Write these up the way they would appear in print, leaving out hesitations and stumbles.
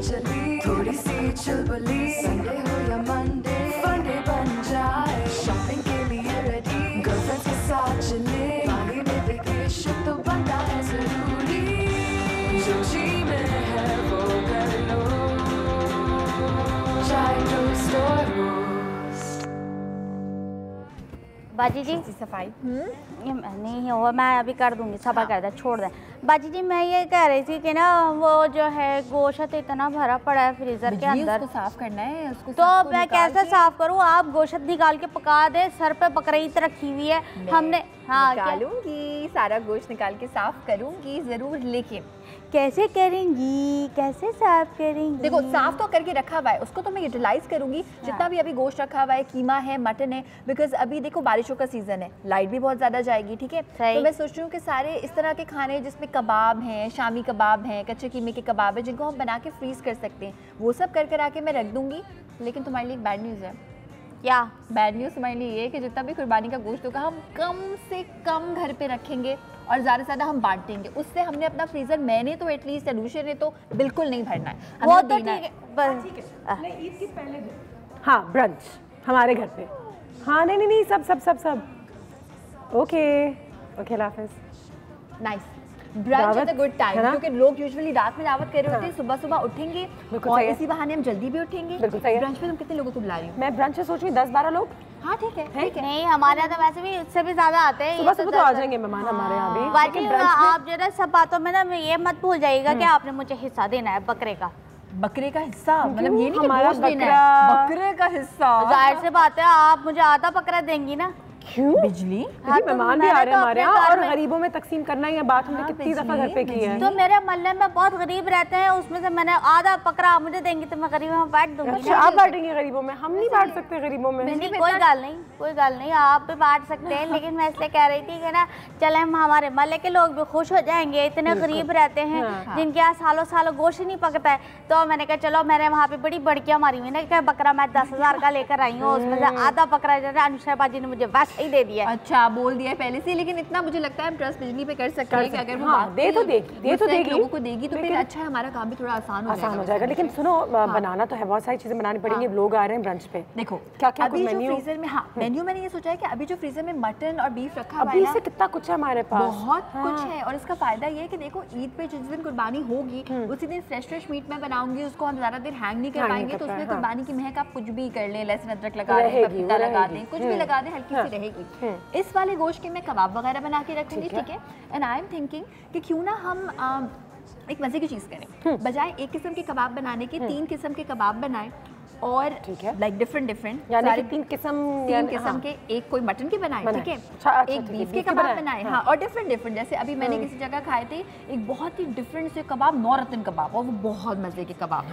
चली, थोड़ी सी चुलबुली, संडे हो या मंडे, फंडे बन जाए, शॉपिंग के लिए रेडी, गर्लफ्रेंड्स के साथ चले, पानी में वेकेशन तो बनता है जरूरी, जो जी में है वो कर लो, चाहे टोस्ट और रोस्ट। बाजी जी सफाई नहीं हो, मैं अभी कर दूंगी, सफा कर दे, छोड़ दे। बाजी जी मैं ये कह रही थी कि ना वो जो है गोश्त इतना भरा पड़ा है फ्रीजर के अंदर, उसको साफ करना है उसको, तो मैं कैसे साफ करूँ? आप गोश्त निकाल के पका दे, सर पे बकरीद रखी हुई है हमने। हाँ निकालूंगी, सारा गोश्त निकाल के साफ करूंगी जरूर, लेकिन कैसे करेंगी, कैसे साफ करेंगी? देखो साफ तो करके रखा हुआ है, उसको तो मैं यूटिलाइज करूंगी जितना भी अभी गोश्त रखा हुआ है, कीमा है, मटन है, बिकॉज अभी देखो बारिशों का सीजन है, लाइट भी बहुत ज़्यादा जाएगी, ठीक है। तो मैं सोच रही हूँ कि सारे इस तरह के खाने जिसमें कबाब हैं, शामी कबाब हैं, कच्चे कीमे के कबाब हैं, जिनको हम बना के फ्रीज कर सकते हैं, वो सब कर कर आके मैं रख दूँगी। लेकिन तुम्हारे लिए एक बैड न्यूज़ है। क्या बैड न्यूज़ तुम्हारे लिए ये कि जितना भी कुर्बानी का गोश्त होगा हम कम से कम घर पे रखेंगे और ज़्यादा से ज़्यादा हम बांटेंगे, उससे हमने अपना फ्रीज़र, मैंने तो एटलीस्ट, अनुषा ने तो बिल्कुल नहीं भरना है। वो तो ठीक है, ठीक है, नहीं ईद के पहले दिन, हाँ ब्रंच हमारे घर पे, हाँ नहीं नहीं नहीं सब सब सब सब ओके ओके, अल्लाह हाफ़िज़। Nice, brunch is a good time, क्योंकि लोग यूजुअली रात में दावत कर रहे होते हैं, सुबह सुबह उठेंगे और इसी बहाने हम जल्दी भी उठेंगे। ब्रंच में तुम कितने लोगों को बुला रही हो? मैं ब्रंच में सोच रही हूँ 10-12 लोग। हाँ ठीक है, ठीक है। नहीं हमारे यहाँ तो वैसे भी उससे भी ज्यादा आते हैं, सुबह सुबह तो आ जाएंगे मेहमान हमारे यहाँ भी। बाकी आप जो है सब बातों में ना ये मत भूल जाइएगा कि आपने मुझे हिस्सा देना है बकरे का। बकरे का हिस्सा मतलब ये नहीं कि हमारा गोश्त देना है, बकरे का हिस्सा। जाहिर सी बात है आप मुझे आधा बकरा देंगी ना। क्यों? बिजली मेहमान भी आ रहे हैं हमारे यहाँ, और गरीबों में तकसीम करना, ये बात हमने कितनी दफा घर पे की है। तो मेरे मोहल्ले में बहुत गरीब रहते हैं, उसमें से मैंने आधा बकरा आप मुझे देंगी तो मैं गरीबों में बांट दूंगी। अच्छा आप बांटेंगे गरीबों में, हम नहीं बांट सकते गरीबों में। नहीं कोई गल नहीं, कोई गल नहीं, आप भी बांट सकते हैं, लेकिन मैं इसलिए कह रही थी कि ना चले हम हमारे मोहल्ले के लोग भी खुश हो जाएंगे, इतने गरीब रहते हैं जिनके यहाँ सालों सालों गोश्त नहीं पकता है। तो मैंने कहा चलो, मैंने वहाँ पे बड़ी बड़कियाँ मारी हुई ना, बकरा मैं 10,000 का लेकर आई हूँ, उसमें से आधा बकरा जो है अनुषा बाजी ने मुझे वैसे ही दे दिया। अच्छा बोल दिया है पहले से, लेकिन इतना मुझे लगता है हम ट्रस्ट बिजली पे कर सकते हैं कि अगर वो दे तो देगी लोगों को देगी तो फिर अच्छा है, हमारा काम भी थोड़ा आसान हो जाएगा। लेकिन सुनो बनाना तो है, बहुत सारी चीजें बनानी पड़ेंगी, लोग आ रहे हैं ब्रंच पे। देखो क्या क्या अभी जो फ्रीजर में, हाँ मेन्यू मैंने ये सोचा है कि अभी जो फ्रीजर में मटन और बीफ रखा हुआ है ना, कितना कुछ है हमारे पास, बहुत कुछ है। और इसका फायदा ये है कि देखो ईद पे जिस दिन कुर्बानी होगी उसी दिन फ्रेश मीट में बनाऊंगी, उसको हम ज्यादा देर हैंग नहीं कर पाएंगे, तो उसमें कुर्बानी की महक आप कुछ भी कर लें, लहसुन अदरक लगा दें, पपीता लगा दें, कुछ भी लगा दें, हल्की सी रहेगी। इस वाले गोश्त के मैं कबाब वगैरह बना के रखूंगी, ठीक है। एंड आई एम थिंकिंग कि क्यों ना हम एक मजे की चीज़ करें, बजाय एक किस्म के कबाब बनाने के 3 किस्म के कबाब बनाएं, और लाइक डिफरेंट सारे 3 किस्म के, एक कोई मटन के बनाए, ठीक है, एक बीफ के कबाब बनाए, हाँ, और डिफरेंट जैसे अभी मैंने किसी जगह खाए थे एक बहुत ही डिफरेंट से कबाब, नौरतन कबाब, और वो बहुत मजे के कबाब।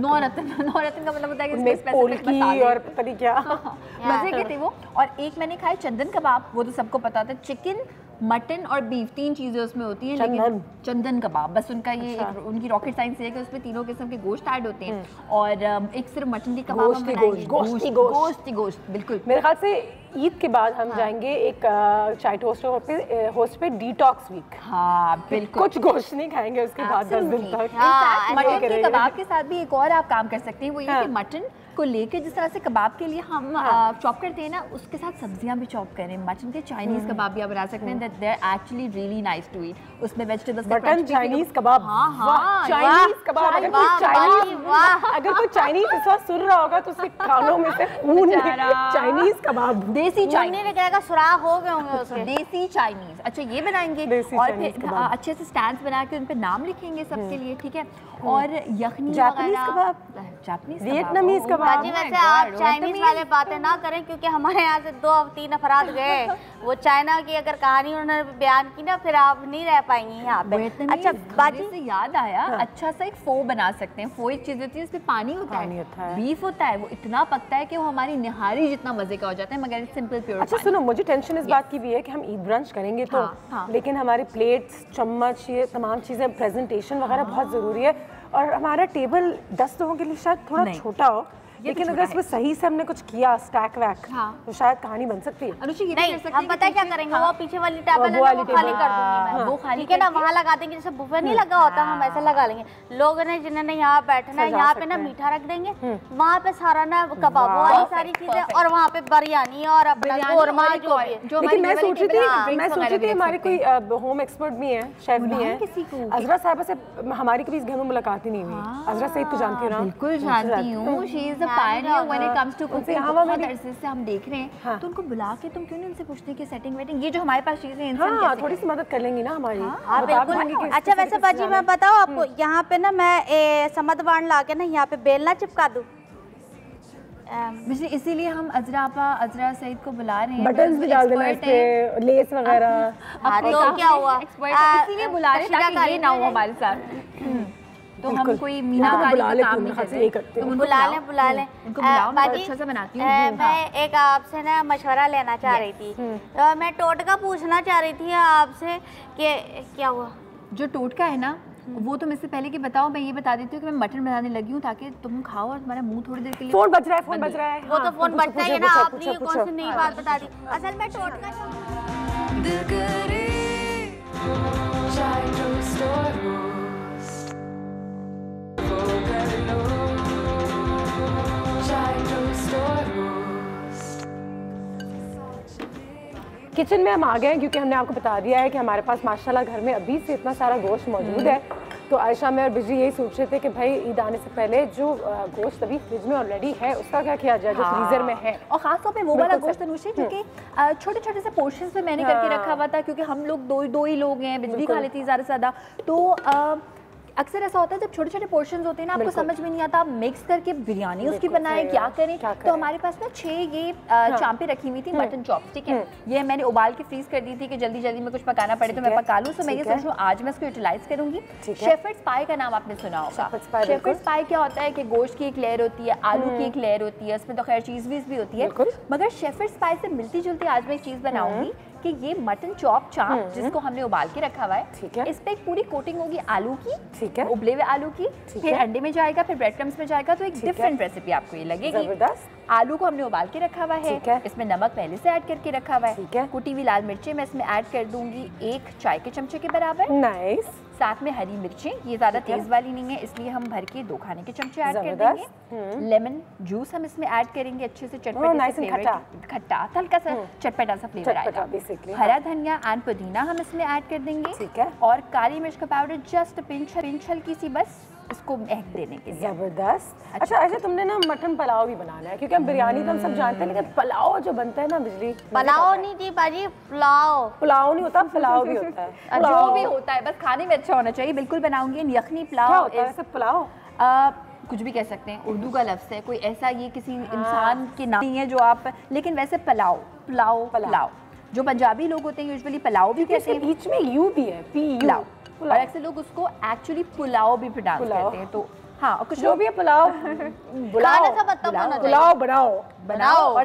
नौरतन का मतलब होता है कि स्पेसिफिक मसाले और पता नहीं क्या मजे के थे वो। और एक मैंने खाए चंदन कबाब, वो तो सबको पता था, चिकन मटन और बीफ 3 चीजें उसमें होती हैं, लेकिन चंदन कबाब बस उनका ये उनकी रॉकेट साइंस है कि उसमें 3 किस्म के गोश्त ऐड होते हैं, और एक सिर्फ मटन की कबाब हम बनाएंगे, गोश्त बिल्कुल। मेरे ख्याल से ईद के बाद हम जाएंगे एक चाय होस्ट पे डिटॉक्स वीक। हाँ बिल्कुल, कुछ गोश्त नहीं खाएंगे उसके बाद 10 दिन तक। मटन के कबाब के साथ भी एक और आप काम कर सकते हैं, वो ये कि मटन को लेके जिस तरह से कबाब के लिए हम चॉप करते हैं ना, उसके साथ सब्जियां भी चॉप करें। मटन के चाइनीज कबाब भी आप बना सकते हैं, that they are actually really nice to eat. उसमें वेजिटेबल्स का मटन चाइनीज कबाब, हाँ चाइनीज कबाब। अगर कोई चाइनीज इस वक्त सुन रहा होगा तो उसके कानों में से खून चाइनीज कबाब, देसी चाइनीज लगेगा, सुराख हो गए होंगे उसके, देसी चाइनीज। अच्छा ये बनाएंगे, और फिर अच्छे से स्टैंड्स बना के उन पे नाम लिखेंगे सबके लिए, ठीक है। और यखनी जापानीज कबाब, जापानीज वियतनामीज कबाब। वैसे आप चाइनीज वाले बातें ना करें, क्योंकि हमारे यहाँ से 2-3 अफराद गए, वो चाइना की अगर कहानी उन्होंने बयान की ना, फिर आप नहीं रह पाएंगी यहाँ पे। अच्छा बाजी से याद आया, अच्छा सा एक फो बना सकते हैं। फो एक चीज होती है इसमें पानी होता है, बीफ होता है, वो इतना पकता है कि वो हमारी निहारी जितना मजे का हो जाता है, मगर सिंपल प्योर। अच्छा सुनो, मुझे टेंशन इस बात की भी है कि हम ईद ब्रंच करेंगे तो, लेकिन हमारे प्लेट्स, चम्मच, ये तमाम चीज़ें, प्रेजेंटेशन वगैरह बहुत ज़रूरी है, और हमारा टेबल 10 लोगों के लिए शायद थोड़ा छोटा हो, लेकिन अगर इसमें सही से हमने कुछ किया स्टैक वैक तो शायद कहानी बन सकती है। अनुषा ये नहीं, हम पता है क्या करेंगे, वो पीछे वाली टेबल है वो खाली कर दूंगी मैं, वो खाली, ठीक है ना, वहाँ लगा देंगे, जैसे बुफे नहीं लगा होता हम ऐसे लगा लेंगे। लोगों ने जिन्होंने यहाँ बैठना है यहाँ पे ना मीठा रख देंगे, वहाँ पे सारा ना कबाब वाली सारी चीजें, और वहाँ पे बिरयानी और अपना कोरमा जो भी है। लेकिन मैं सोच रही थी हमारे कोई होम एक्सपर्ट भी है, शेफ भी है, अजरा साहिबा से हमारी कभी इस घर में मुलाकात ही नहीं हुई। अजरा सईद को जानती हो ना? बिल्कुल जानती हूँ, she is the pioneer when it comes to cooking. बहुत अरसे से हम देख रहे हैं, तो उनको बुला के तुम क्यों नहीं उनसे पूछते कि सेटिंग वेटिंग ये जो हमारे पास चीजें इंसान कैसे थोड़ी सी मदद कर लेंगी ना हमारी। बिल्कुल। अच्छा वैसे बाजी मैं बताऊँ आपको, यहाँ पे ना मैं समद बाण ला के ना यहाँ पे बेलना चिपका दूँ, इसीलिए हम अजरा सईद को बुला रहे हैं। बटन्स भी डाल देना इस पे, लेस वगैरह। तो क्या हुआ, इसीलिए बुला रहे हैं ताकि ये ना हो हमारे साथ। तो हम कोई मीनाकारी का काम नहीं करते, बुला लें उनको बुलाओ, मैं अच्छा से बनाती हूँ। मैं एक आपसे ना मशवरा लेना चाह रही थी, तो मैं टोटका पूछना चाह रही थी आपसे कि क्या हुआ। जो टोटका है ना वो तुम इससे पहले कि बताओ, मैं ये बता देती हूँ कि मैं मटन बनाने लगी हूँ ताकि तुम खाओ और तुम्हारा मुंह थोड़ी देर के लिए। फोन बज रहा है। वो तो फोन बजता ही है ना, आपने कौन सी नई बात बता दी। असल में टोटका दिल करे चाय टोस्ट और रोस्ट, वो कर लो चाय टोस्ट और रोस्ट। किचन में हम आ गए हैं क्योंकि हमने आपको बता दिया है कि हमारे पास माशाल्लाह घर में अभी से इतना सारा गोश्त मौजूद है। तो आयशा में और बिजली यही सोच रहे थे कि भाई ईद आने से पहले जो गोश्त अभी फ्रिज में ऑलरेडी है उसका क्या किया जाए, जो फ्रीजर में है। और खासतौर पे वो वाला गोश्त अनुषा क्योंकि छोटे छोटे से पोर्शंस में मैंने करके रखा हुआ था, क्योंकि हम लोग दो ही लोग हैं, बिजली खा लेती है ज़्यादा से ज़्यादा। तो अक्सर ऐसा होता है जब छोटे छोटे पोर्शंस होते हैं ना, आपको समझ में नहीं आता मिक्स करके बिरयानी उसकी बनाएं क्या करें। तो हमारे पास ना 6 ये चांपे रखी हुई थी मटन चॉप्स, ठीक है, ये मैंने उबाल के फ्रीज कर दी थी कि जल्दी जल्दी में कुछ पकाना पड़े तो मैं पका लूँ। तो मैं ये सोच रही हूँ आज मैं इसको यूटिलाइज करूँगी। शेफर्ड्स पाई का नाम आपने सुना होगा। शेफर्ड्स पाई क्या होता है कि गोश्त की एक लेयर होती है, आलू की एक लेयर होती है, उसमें तो खैर चीज़ वीज़ भी होती है, मगर शेफर्ड्स पाई से मिलती जुलती आज मैं एक चीज़ बनाऊंगी कि ये मटन चांप जिसको हमने उबाल के रखा हुआ है, ठीक है, इस पे एक पूरी कोटिंग होगी आलू की, ठीक है, उबले हुए आलू की, फिर अंडे में जाएगा, फिर ब्रेड क्रम्स में जाएगा। तो एक डिफरेंट रेसिपी आपको ये लगेगी। आलू को हमने उबाल के रखा हुआ है, इसमें नमक पहले से ऐड करके रखा हुआ है, कुटी हुई लाल मिर्चें मैं इसमें ऐड कर दूंगी 1 चाय के चमचे के बराबर। नाइस। साथ में हरी मिर्चें, ये ज्यादा तेज वाली नहीं है इसलिए हम भर के 2 खाने के चमचे ऐड कर देंगे। लेमन जूस हम इसमें ऐड करेंगे, अच्छे से चटपटा खट्टा हल्का सा चटपटा सा फ्लेवर आएगा। हरा धनिया एंड पुदीना हम इसमें ऐड कर देंगे, ठीक है, और काली मिर्च का पाउडर जस्ट पिंच हल्की सी, बस इसको महक देने के लिए। जबरदस्त। अच्छा तुमने ना मटन पुलाव भी बनाना है, क्योंकि हम बिरयानी तो हम सब जानते हैं, लेकिन पुलाव जो बनता है ना बिजली, पुलाव नहीं थी बाजी, पुलाव नहीं होता, पुलाव भी होता है। जो भी होता है बस खाने में अच्छा होना चाहिए। बिल्कुल बनाऊंगी। यखनी पुलाव पुलाव कुछ भी कह सकते हैं, उर्दू का लफ्ज़ है, कोई ऐसा ये किसी इंसान के नाम नहीं है जो आप, लेकिन वैसे पुलाव जो पंजाबी लोग होते हैं यूजुअली पुलाव भी कहते हैं, बीच में यू भी है, पुलाव, और अक्सर लोग उसको एक्चुअली पुलाव भी प्रोनाउंस करते हैं। तो हाँ, और कुछ जो भी है पुलाव बनाओ,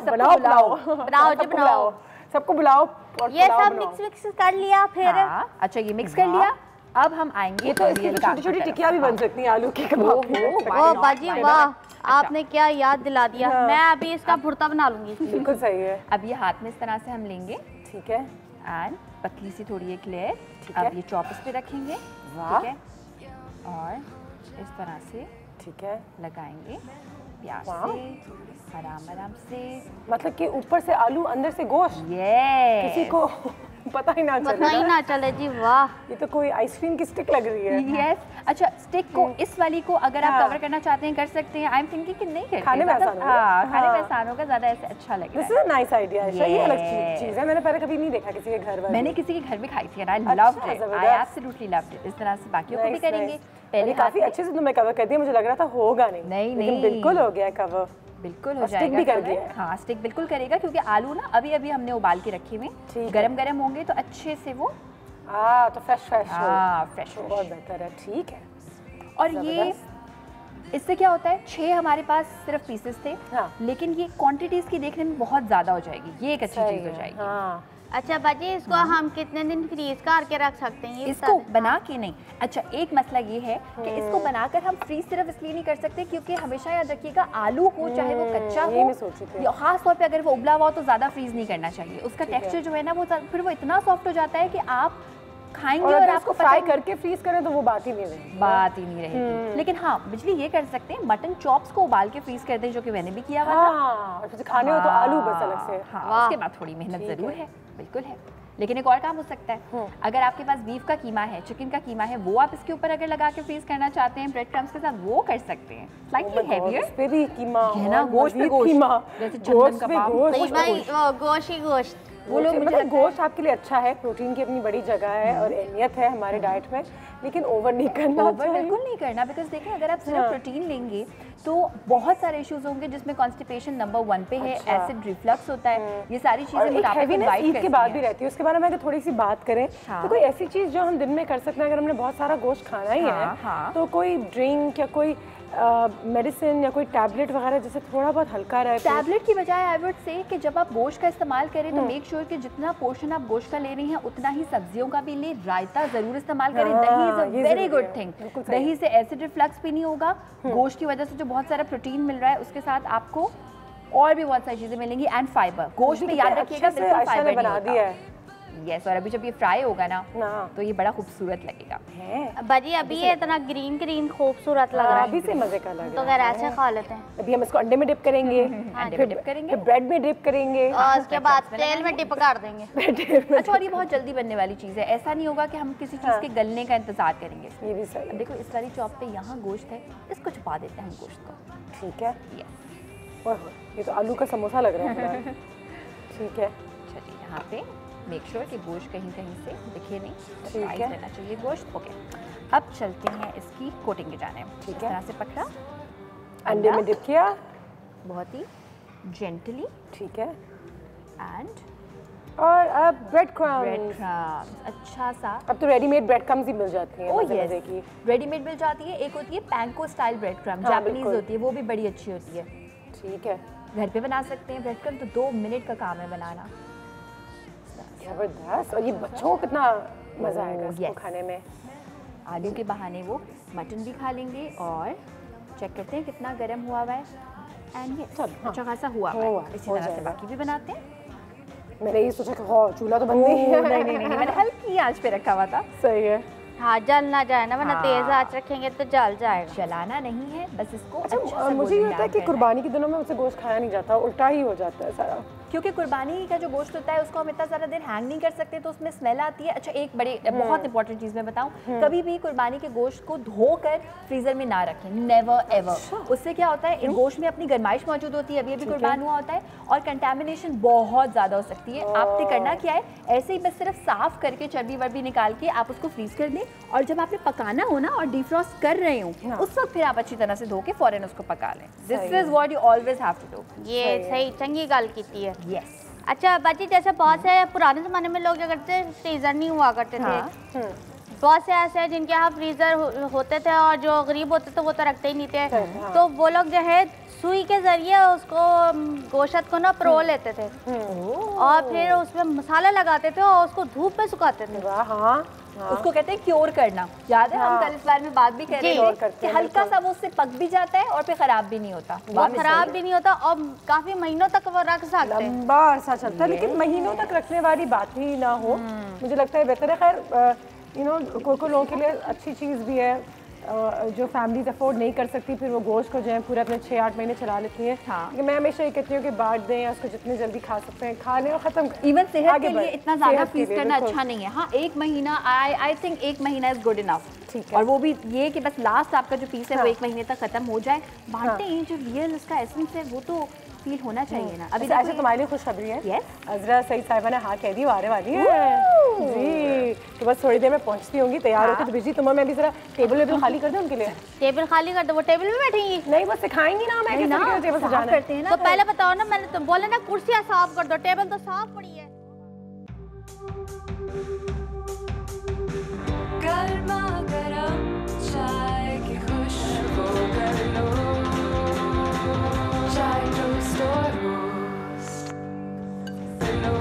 सबको बुलाओ, ये सब मिक्स कर लिया फिर। अच्छा ये मिक्स कर लिया, अब हम आएंगे। तो छोटी छोटी टिकिया भी बन सकती हैं आलू की कबाब। ओ बाजी वाह, आपने क्या याद दिला दिया। मैं अभी इसका भुर्ता बना लूंगी। बिल्कुल सही है। अब ये हाथ में इस तरह से हम लेंगे, ठीक है, एंड पतली सी थोड़ी एक लेयर, अब ये चॉप इस पे रखेंगे, ठीक है, और इस तरह से, ठीक है, लगाएंगे प्याज से आराम से, मतलब कि ऊपर से आलू अंदर से गोश्त। किसी को पता ही ना चले जी। वाह, ये तो कोई आइसक्रीम की स्टिक लग रही है। यस। अच्छा, स्टिक को इस वाली को अगर आप कवर करना चाहते हैं कर सकते हैं। आई एम थिंकिंग कि नहीं करते, खाने में आसान होगा। खाने में आसान होगा, ज्यादा ऐसे अच्छा लगेगा। This is a nice idea. ये अलग चीज है, मैंने पहले कभी नहीं देखा किसी के घर में। मैंने किसी के घर में खाई थी and I loved it, I absolutely loved it. इस तरह से बाकियों को भी करेंगे। पहले काफी अच्छे से तुमने कवर कर दिया, मुझे लग रहा था होगा नहीं, लेकिन बिल्कुल हो गया कवर। बिल्कुल हो जाएगा। स्टिक भी कर दिया। हाँ, स्टिक बिल्कुल करेगा, क्योंकि आलू ना अभी हमने उबाल के रखे हुए, गरम होंगे तो अच्छे से वो तो फ्रेश बहुत बेहतर है। ठीक है। और ये इससे क्या होता है, 6 हमारे पास सिर्फ पीसेस थे, लेकिन ये क्वांटिटीज की देखने में बहुत ज्यादा हो जाएगी, ये एक अच्छी चीज हो जाएगी। अच्छा बाजी, इसको हम कितने दिन फ्रीज करके रख सकते हैं? इसको बना के नहीं। अच्छा, एक मसला ये है कि इसको बनाकर हम फ्रीज सिर्फ इसलिए नहीं कर सकते क्योंकि हमेशा याद रखिएगा आलू हो चाहे वो कच्चा हो, खास तौर पे अगर वो उबला हुआ हो तो ज़्यादा फ्रीज नहीं करना चाहिए। उसका टेक्सचर जो है ना वो फिर वो इतना सॉफ्ट हो जाता है कि आप खाएंगे और आपको फ्राई करके फ्रीज करें तो वो बात ही नहीं रहेगी। लेकिन हाँ, बिजली ये कर सकते हैं, मटन चॉप्स को उबाल के फ्रीज कर दें, जो कि मैंने भी किया हुआ था। और फिर खाने हो तो आलू बस अलग से। हाँ, उसके बाद थोड़ी मेहनत जरूर है, बिल्कुल है। लेकिन एक और काम हो सकता है, अगर आपके पास बीफ का कीमा है, चिकन का कीमा है, वो आप इसके ऊपर अगर लगा के फ्रीज करना चाहते हैं ब्रेड क्रम्स के साथ, वो कर सकते हैं। स्लाइटली हेवियर पे भी कीमा है ना, गोश्त पे गोश्त, जैसे चंदन कबाब, गोश्त ही गोश्त। वो लोग मतलब गोश्त आपके लिए अच्छा है, प्रोटीन की अपनी बड़ी जगह है और अहमियत है हमारे डाइट में, लेकिन ओवर नहीं करना, ओवर बिल्कुल नहीं करना। बिकॉज देखिए, अगर आप सिर्फ प्रोटीन लेंगे तो बहुत सारे इश्यूज होंगे, जिसमें कॉन्स्टिपेशन नंबर 1 पे है, एसिड रिफ्लक्स होता है, ये सारी चीजें ईद के बाद भी रहती है। उसके बारे में अगर थोड़ी सी बात करें तो कोई ऐसी चीज जो हम दिन में कर सकते हैं, अगर हमने बहुत सारा गोश्त खाना ही है तो कोई ड्रिंक या कोई मेडिसिन या कोई टैबलेट वगैरह जैसे थोड़ा बहुत हल्का रहे। टैबलेट की बजाय आई वुड से कि जब आप गोश्त का इस्तेमाल करें तो मेक श्योर कि जितना पोर्शन आप गोश्त का ले रही हैं उतना ही सब्जियों का भी ले। रायता जरूर इस्तेमाल करें। दही is a very good thing. दही से एसिड रिफ्लक्स भी नहीं होगा। गोश्त की वजह से जो बहुत सारा प्रोटीन मिल रहा है उसके साथ आपको और भी बहुत सारी चीजें मिलेंगी एंड फाइबर। गोश्त में याद रखिएगा बिल्कुल फाइबर बना दिया है। यस, और अभी जब ये फ्राई होगा ना तो ये बड़ा खूबसूरत लगेगा। बाजी अभी ये इतना ग्रीन ग्रीन खूबसूरत लग रहा है, अभी से मजे का लग रहा है। तो अगर ऐसे खा लेते हैं। अभी हम इसको अंडे में डिप करेंगे, फिर ब्रेड में डिप करेंगे और उसके बाद तेल में डिप कर देंगे। अच्छा, और ये बहुत जल्दी बनने वाली चीज़ है। ऐसा नहीं होगा कि हम किसी चीज़ के गलने का इंतजार करेंगे। ये भी सही है। देखो इस वाली चॉप पे यहाँ गोश्त है, इसको छुपा देते हैं हम गोश्त को। ठीक है, ये तो आलू का समोसा लग रहा है। ठीक है, चलिए यहाँ पे मेक श्योर कि गोश्त कहीं कहीं से दिखे नहीं, फ्राई रहना चाहिए गोश्त। ओके, अब चलते हैं इसकी कोटिंग की जाने। ठीक है, इस तरह से पकड़ा, अंडे में डिप किया बहुत ही जेंटली। ठीक है, एंड और अब ब्रेड क्रम्स। अच्छा सा, अब तो रेडीमेड ब्रेड क्रम्स ही मिल जाती हैं। मजे की रेडीमेड मिल जाती है। एक होती है panko style bread crumbs, Japanese होती है, वो भी बड़ी अच्छी होती है। ठीक है, घर पे बना सकते हैं ब्रेड क्रम्स, तो 2 मिनट का काम है बनाना। जबरदस्त। और ये बच्चों को कितना मजा आएगा इसको खाने में। आलू के बहाने वो मटन भी खा लेंगे। और चेक करते हैं कितना गर्म हुआ हुआ है। एंड ये अच्छा खासा हुआ है। इसी तरह से बाकी भी बनाते हैं। मैंने ये सोचा कि चूल्हा तो बंद नहीं है। नहीं, मैंने हल्की आंच पे रखा हुआ था। सही है। हाँ, जल ना जाए ना, वरना तेज आंच रखेंगे तो जल जाएगा। जलाना नहीं है, बस इसको अच्छा मुझे ये होता है कि कुर्बानी के दिनों में मुझसे गोश्त खाया नहीं जाता, उल्टा ही हो जाता है सारा। क्योंकि कुर्बानी का जो गोश्त होता है उसको हम इतना ज़्यादा देर हैंग नहीं कर सकते, तो उसमें स्मेल आती है। अच्छा, एक बड़ी बहुत इंपॉर्टेंट चीज़ मैं बताऊं, कभी भी कुर्बानी के गोश्त को धोकर फ्रीजर में ना रखें, नेवर एवर। उससे क्या होता है, गोश्त में अपनी गर्माइश मौजूद होती है, अभी कुर्बान हुआ होता है, और कंटेमिनेशन बहुत ज़्यादा हो सकती है। आपने करना क्या है, ऐसे ही बस सिर्फ साफ करके चर्बी वर्बी निकाल के आप उसको फ्रीज कर दें, और जब आपने पकाना हो ना और डिफ्रॉस्ट कर रहे हो उस वक्त फिर आप अच्छी तरह से धो के फौरन उसको पका लें। This is what you always have to do. ये सही चंगी गल की है। यस। अच्छा बाजी, जैसे बहुत से पुराने ज़माने में लोग क्या करते थे, फ्रीज़र नहीं हुआ करते थे। बहुत से ऐसे हैं जिनके यहाँ फ्रीज़र होते थे और जो गरीब होते थे वो तो रखते ही नहीं थे। तो वो लोग जो है सुई के ज़रिए उसको गोश्त को ना परो लेते थे और फिर उसमें मसाला लगाते थे और उसको धूप में सुखाते थे। उसको कहते हैं क्योर करना। याद है हम कल इस बारे में बात भी कर रहे थे कि हल्का सा वो उससे पक भी जाता है और फिर खराब भी नहीं होता। वो खराब भी नहीं होता और काफी महीनों तक वो रख सकते हैं। लंबा अरसा चलता है, लेकिन महीनों तक रखने वाली बात ही ना हो, मुझे लगता है बेहतर है। खैर कोई लोगों के लिए अच्छी चीज़ भी है, जो फैमिलीज अफोर्ड नहीं कर सकती, फिर वो गोश्त को जो है पूरे अपने 6-8 महीने चला लेती हैं। लेकिन मैं हमेशा ये कहती हूँ कि बांट दें या उसको जितनी जल्दी खा सकते हैं खा लें और ख़त्म। इवन सेहत के लिए इतना ज़्यादा फ्रीज करना अच्छा नहीं है। हाँ, 1 महीना आई थिंक 1 महीना इज़ गुड इनफ। और वो भी ये कि बस लास्ट आपका जो पीस है वो 1 महीने तक खत्म हो जाए। बांटते हैं, जो रियल उसका एसेंस है वो तो फील होना चाहिए ना। अभी ऐसे तुम्हारे लिए खुशखबरी है। यस, अज़रा सईद साहिबा ने हाँ कह दी, आने वाली है जी। तो बस थोड़ी देर में पहुंचती होंगी, तैयार होती तो बिजी तुम्हें मैं भी जरा टेबल खाली कर दूं उनके लिए। टेबल खाली कर दो, वो टेबल में बैठेंगी? नहीं, बस सिखाएंगी ना, मैं कैसे टेबल सजाना करते हैं ना। तो पहले बताओ ना, मैंने तो बोले ना कुर्सियां साफ कर दो, टेबल तो साफ पड़ी है। गर्मा गरम चाय की खुशबू कर लो, चाय टोस्ट और रोस्ट लो,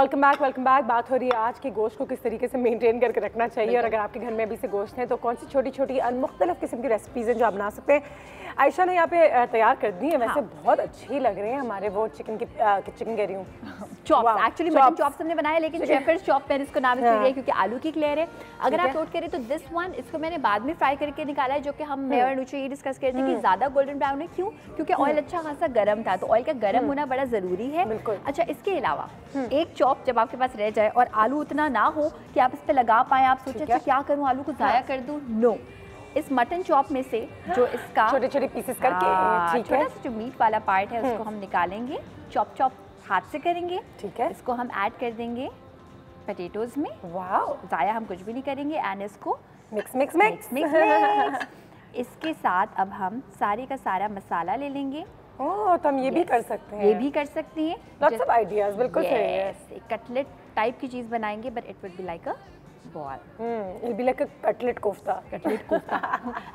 वेलकम बैक। बात हो रही है आज के गोश्त को किस तरीके से मेंटेन करके रखना चाहिए, और अगर आपके घर में अभी से गोश्त है तो कौन सी छोटी छोटी मुख्तलिफ किस्म की रेसिपीज़ हैं जो आप बना सकते हैं। आयशा ने यहाँ पे तैयार कर दी है, वैसे बहुत अच्छी लग रहे हैं हमारे वो चिकन कह रही हूँ चॉप्स। एक्चुअली मटन चॉप्स हमने बनाया, लेकिन शेफर्स चॉप मैंने इसको नाम इसलिए दिया क्योंकि आलू की क्लेयर है। अगर आप नोट करें तो दिस वन, इसको मैंने बाद में फ्राई करके निकाला है, जो कि हम मैं और नुचे ये डिस्कस करते थे कि ज़्यादा गोल्डन ब्राउन है। क्यों? क्योंकि ऑयल अच्छा खासा गर्म था, तो ऑयल का गर्म होना बड़ा ज़रूरी है। अच्छा, इसके अलावा एक चॉप जब आपके पास रह जाए और आलू उतना ना हो कि आप इस पर लगा पाए, आप सोचे अच्छा क्या करूँ, आलू को ज़ाया कर दूँ, नो, इस मटन चॉप में से जो इसका छोटे छोटे पीसेस करके छोटा सा जो मीट वाला पार्ट है उसको हम निकालेंगे, चॉप हाथ से करेंगे। ठीक है, इसको हम ऐड कर देंगे पोटैटोज में। वाओ, ज़ाया हम कुछ भी नहीं करेंगे, एंड इसको मिक्स। इसके साथ अब हम सारे का सारा मसाला ले लेंगे। ओह, तो हम ये भी कर सकते हैं, ये भी कर सकती हैं। लॉट्स ऑफ आइडियाज, बिल्कुल सही है। एक कटलेट टाइप की चीज़ बनाएंगे, but it would be like a ball. It be like a cutlet kofta.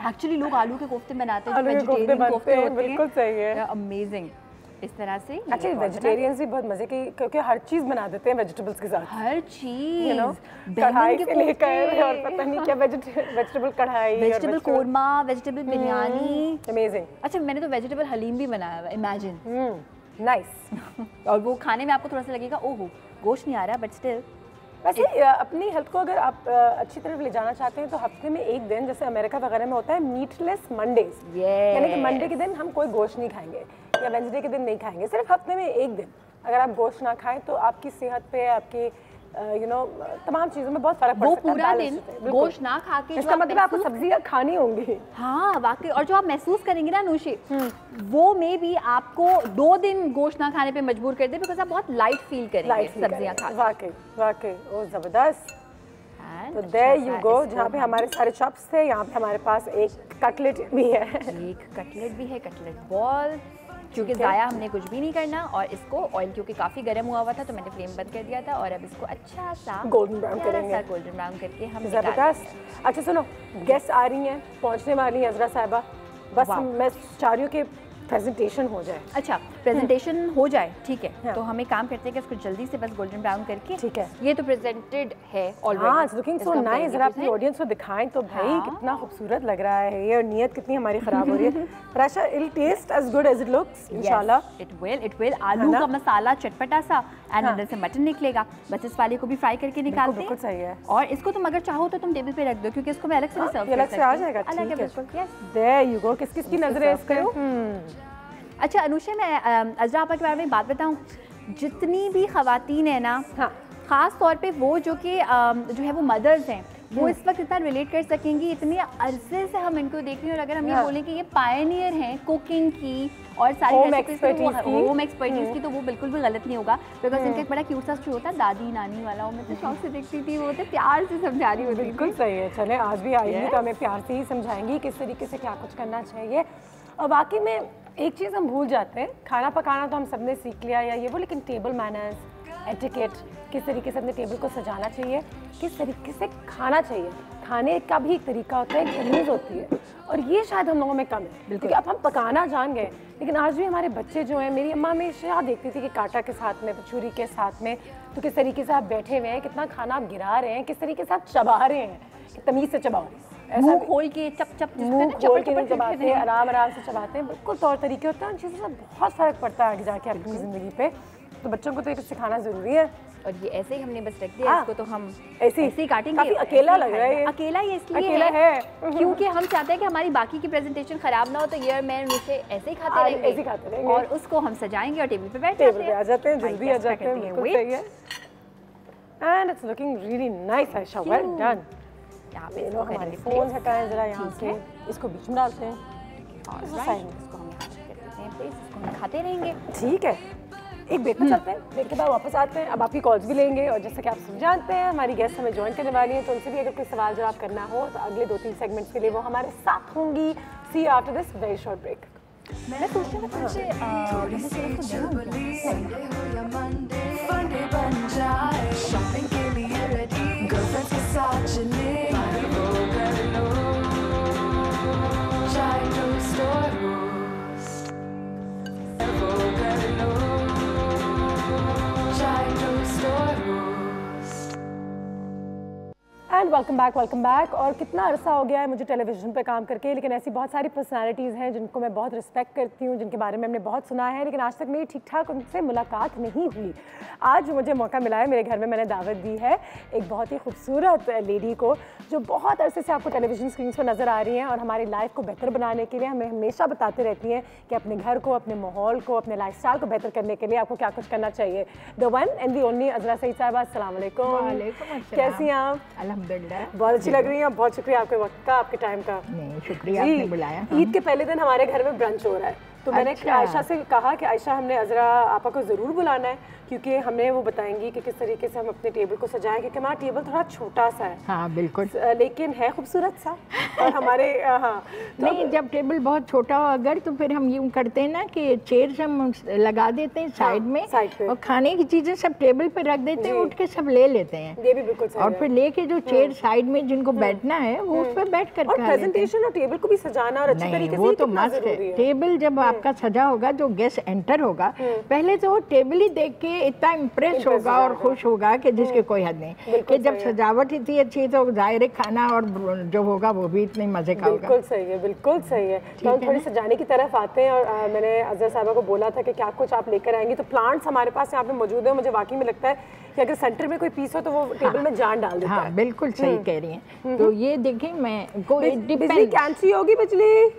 Actually लोग आलू के कोफ्ते बनाते हैं, वेजिटेरियन कोफ्ते होते हैं। बिल्कुल सही है, अमेजिंग। इस तरह से अच्छा, वेजिटेरियंस भी बहुत मजे की, क्योंकि हर चीज बना देते हैं वेजिटेबल्स के साथ। हर चीज, कढ़ाई से लेकर और पता नहीं क्या वेजिटेबल कढ़ाई, vegetable korma, vegetable biryani, amazing. अच्छा, मैंने तो वेजिटेबल हलीम भी बनाया हुआ, इमेजिन। नाइस। और वो खाने में आपको थोड़ा सा लगेगा ओहो गोश्त नहीं आ रहा, बट स्टिल। वैसे अपनी हेल्थ को अगर आप अच्छी तरफ ले जाना चाहते हैं तो हफ्ते में एक दिन, जैसे अमेरिका वगैरह में होता है मीटलेस मंडेज, यानी कि मंडे के दिन हम कोई गोश्त नहीं खाएंगे या वेंसडे के दिन नहीं खाएंगे, सिर्फ हफ्ते में एक दिन अगर आप गोश्त ना खाएं तो आपकी सेहत पे, आपकी तमाम चीज़ों में बहुत फर्क पड़ सकता है। वो पूरा दिन गोश्त ना खा के, इसका मतलब आपको सब्जियां खानी होंगी। हाँ वाकई, और जो आप महसूस करेंगे ना नूशी, वो में भी आपको 2 दिन गोश्त ना खाने पे मजबूर कर दे, बिकॉज आप बहुत लाइट फील करेंगे सब्जियां खा के। वाकई ओ जबरदस्त। तो देयर यू गो, जहाँ पे हमारे सारे चॉप्स थे, यहाँ पे हमारे पास एक कटलेट भी है। कटलेट बॉल, क्योंकि ज़ाया हमने कुछ भी नहीं करना। और इसको ऑयल क्योंकि काफ़ी गर्म हुआ था तो मैंने फ्लेम बंद कर दिया था, और अब इसको अच्छा सा गोल्डन ब्राउन करेंगे। गोल्डन ब्राउन करके हम जबरदस्त। अच्छा सुनो, गेस्ट आ रही हैं, पहुंचने वाली हैं अज़रा साहिबा, बस मैं चाह रही हूँ कि प्रेजेंटेशन हो जाए। अच्छा, प्रेजेंटेशन हो जाए, ठीक है। हाँ। तो हम एक काम करते हैं कि इसको जल्दी से बस गोल्डन ब्राउन करके, ठीक है, ये तो प्रेजेंटेड है ऑलरेडी। हाँ, इट्स लुकिंग सो नाइस। जरा अपनी ऑडियंस को दिखाएं तो भाई कितना खूबसूरत लग रहा है ये, और नीयत कितनी हमारी खराब हो रही है। Rasha, it taste as good as it looks इंशाल्लाह। It will. आलू का मसाला चटपटा सा, एंड अंदर से मटन निकलेगा। बस इस वाले को भी फ्राई करके निकालते हैं। बिल्कुल सही है। और इसको तुम अगर चाहो तो तुम टेबल पे रख दो, क्योंकि इसको मैं अलग से सर्व कर सकती हूं। अलग से आ जाएगा, ठीक है, बिल्कुल। There you go. किस की नजरें इस पे? अच्छा अनुषा, मैं अज़रा आपा के बारे में बात बताऊं, जितनी भी ख़वातीन है ना, ख़ास तौर पे वो जो कि जो है वो मदर्स हैं, वो इस वक्त इतना रिलेट कर सकेंगी। इतने अरसे से हम इनको देख रहे हैं, और अगर हम ये बोलें कि ये पायनियर हैं कुकिंग की और सारी होम एक्सपर्टीज की, तो वो बिल्कुल भी गलत नहीं होगा। बिकॉज इनका एक बड़ा क्यूट सा शो होता है दादी नानी वाला, वो मैं तो शौक से देखती थी, वो तो प्यार से समझा रही होती। बिल्कुल सही है। चले, आज भी आएंगी तो हमें प्यार से ही समझाएंगी किस तरीके से क्या कुछ करना चाहिए। और बाकी में एक चीज़ हम भूल जाते हैं, खाना पकाना तो हम सब ने सीख लिया या ये वो, लेकिन टेबल मैनर्स, एटिकेट, किस तरीके से अपने टेबल को सजाना चाहिए, किस तरीके से खाना चाहिए, खाने का भी एक तरीका होता है, एक तमीज़ होती है, और ये शायद हम लोगों में कम है। क्योंकि अब हम पकाना जान गए, लेकिन आज भी हमारे बच्चे जो हैं, मेरी अम्मा हमेशा देखती थी कि कांटा के साथ में, तो छुरी के साथ में, तो किस तरीके से आप बैठे हुए हैं, कितना खाना आप गिरा रहे हैं, किस तरीके से आप चबा रहे हैं, तमीज़ से चबाओ, मुंह खोल के चप मुंह खोल के नहीं चबाते हैं, आराम से चबाते हैं। बिल्कुल तौर तरीके होते हैं, उन चीज़ों से बहुत फ़र्क पड़ता है आगे जाके आपकी ज़िंदगी पे। तो बच्चों को तो ये सिखाना ज़रूरी है। और ये ऐसे ही हमने बस रख दिया, इसको तो हम ऐसे ही काटेंगे। काफ़ी अकेला लग रहा है, अकेला ये इसलिए है क्योंकि हम चाहते हैं कि हमारी बाकी की प्रेजेंटेशन खराब ना हो, तो ये मैं मुझे ऐसे ही खाते रहेंगे, और उसको हम सजाएंगे और टेबल पे बैठ जाते हैं, जल्दी आ जाते हैं। बिल्कुल सही है। And it's looking really nice Ayesha, well done. यहाँ पे हमारे फोन हटाएं जरा यहाँ से, इसको बीच में डालते हैं, और इसको हम यहाँ कर देते हैं प्लीज, इसको हम खाते रहेंगे। ठीक है, एक ब्रेक में चलते हैं, ब्रेक के बाद वापस आते हैं। अब आपकी कॉल्स भी लेंगे, और जैसे कि आप सब जानते हैं हमारी गेस्ट हमें ज्वाइन करने वाली हैं, तो उनसे भी अगर कोई सवाल जवाब करना हो तो अगले 2-3 सेगमेंट्स के लिए वो हमारे साथ होंगी। See you after this very short break. मैं सोच रही हूँ तुमसे शॉपिंग के लिए रेडी, गर्लफ्रेंड्स के साथ चले, चाय टोस्ट और रोस्ट, चाय टोस्ट और एंड वेलकम बैक। और कितना अरसा हो गया है मुझे टेलीविज़न पे काम करके, लेकिन ऐसी बहुत सारी पर्सनालिटीज़ हैं जिनको मैं बहुत रिस्पेक्ट करती हूँ, जिनके बारे में हमने बहुत सुना है, लेकिन आज तक मेरी ठीक ठाक उनसे मुलाकात नहीं हुई। आज मुझे मौका मिला है, मेरे घर में मैंने दावत दी है एक बहुत ही खूबसूरत लेडी को, जो बहुत अरसे से आपको टेलीविज़न स्क्रीन पर नज़र आ रही हैं और हमारी लाइफ को बेहतर बनाने के लिए हमें हमेशा बताते रहती हैं कि अपने घर को, अपने माहौल को, अपने लाइफस्टाइल को बेहतर करने के लिए आपको क्या कुछ करना चाहिए। The one and the only Azra Saeed Sahiba, अस्सलाम वालेकुम। कैसी हैं आप? अल्हम्दुलिल्लाह बहुत अच्छी लग रही हैं। बहुत शुक्रिया आपके वक्त का, आपके टाइम का। नहीं, शुक्रिया आपने बुलाया। ईद के पहले दिन हमारे घर में ब्रंच हो रहा है, तो मैंने आयशा से कहा कि आयशा हमने अज़रा आपा को ज़रूर बुलाना है, क्योंकि हमें वो बताएंगी कि किस तरीके से हम अपने टेबल को सजाएं, क्योंकि हमारा टेबल थोड़ा छोटा सा है। हाँ बिल्कुल, लेकिन है खूबसूरत सा। और हमारे हाँ नहीं, जब टेबल बहुत छोटा हो अगर, तो फिर हम यूँ करते हैं ना कि चेयर्स हम लगा देते हैं साइड में, और खाने की चीज़ें सब टेबल पे रख देते हैं, उठ के सब ले लेते हैं। ये भी बिल्कुल सही और फिर लेके जो चेयर साइड में जिनको बैठना है वो उस पर बैठ कर और प्रेजेंटेशन और टेबल को भी सजाना और अच्छी तरीके से, वो तो मस्त है। टेबल जब आपका सजा होगा, जो गेस्ट एंटर होगा, पहले तो वो टेबल ही देख के इतना इम्प्रेस होगा और खुश होगा कि जिसके कोई हद नहीं, कि जब सजावट इतनी अच्छी तो जाहिर खाना और जो होगा वो भी इतने मजे का होगा। बिल्कुल सही है, बिल्कुल सही है। तो हम थोड़ी सजाने की तरफ आते हैं, और मैंने अज़रा साहिबा को बोला था कि क्या कुछ आप लेकर आएंगी, तो प्लांट्स हमारे पास यहाँ पे मौजूद है। मुझे वाकई में लगता है कि अगर सेंटर में कोई पीस हो तो वो टेबल में जान डाल देता है। बिल्कुल सही कह रही हैं। तो ये देखिए, मैं कोई बिजली कैंची होगी, बिजली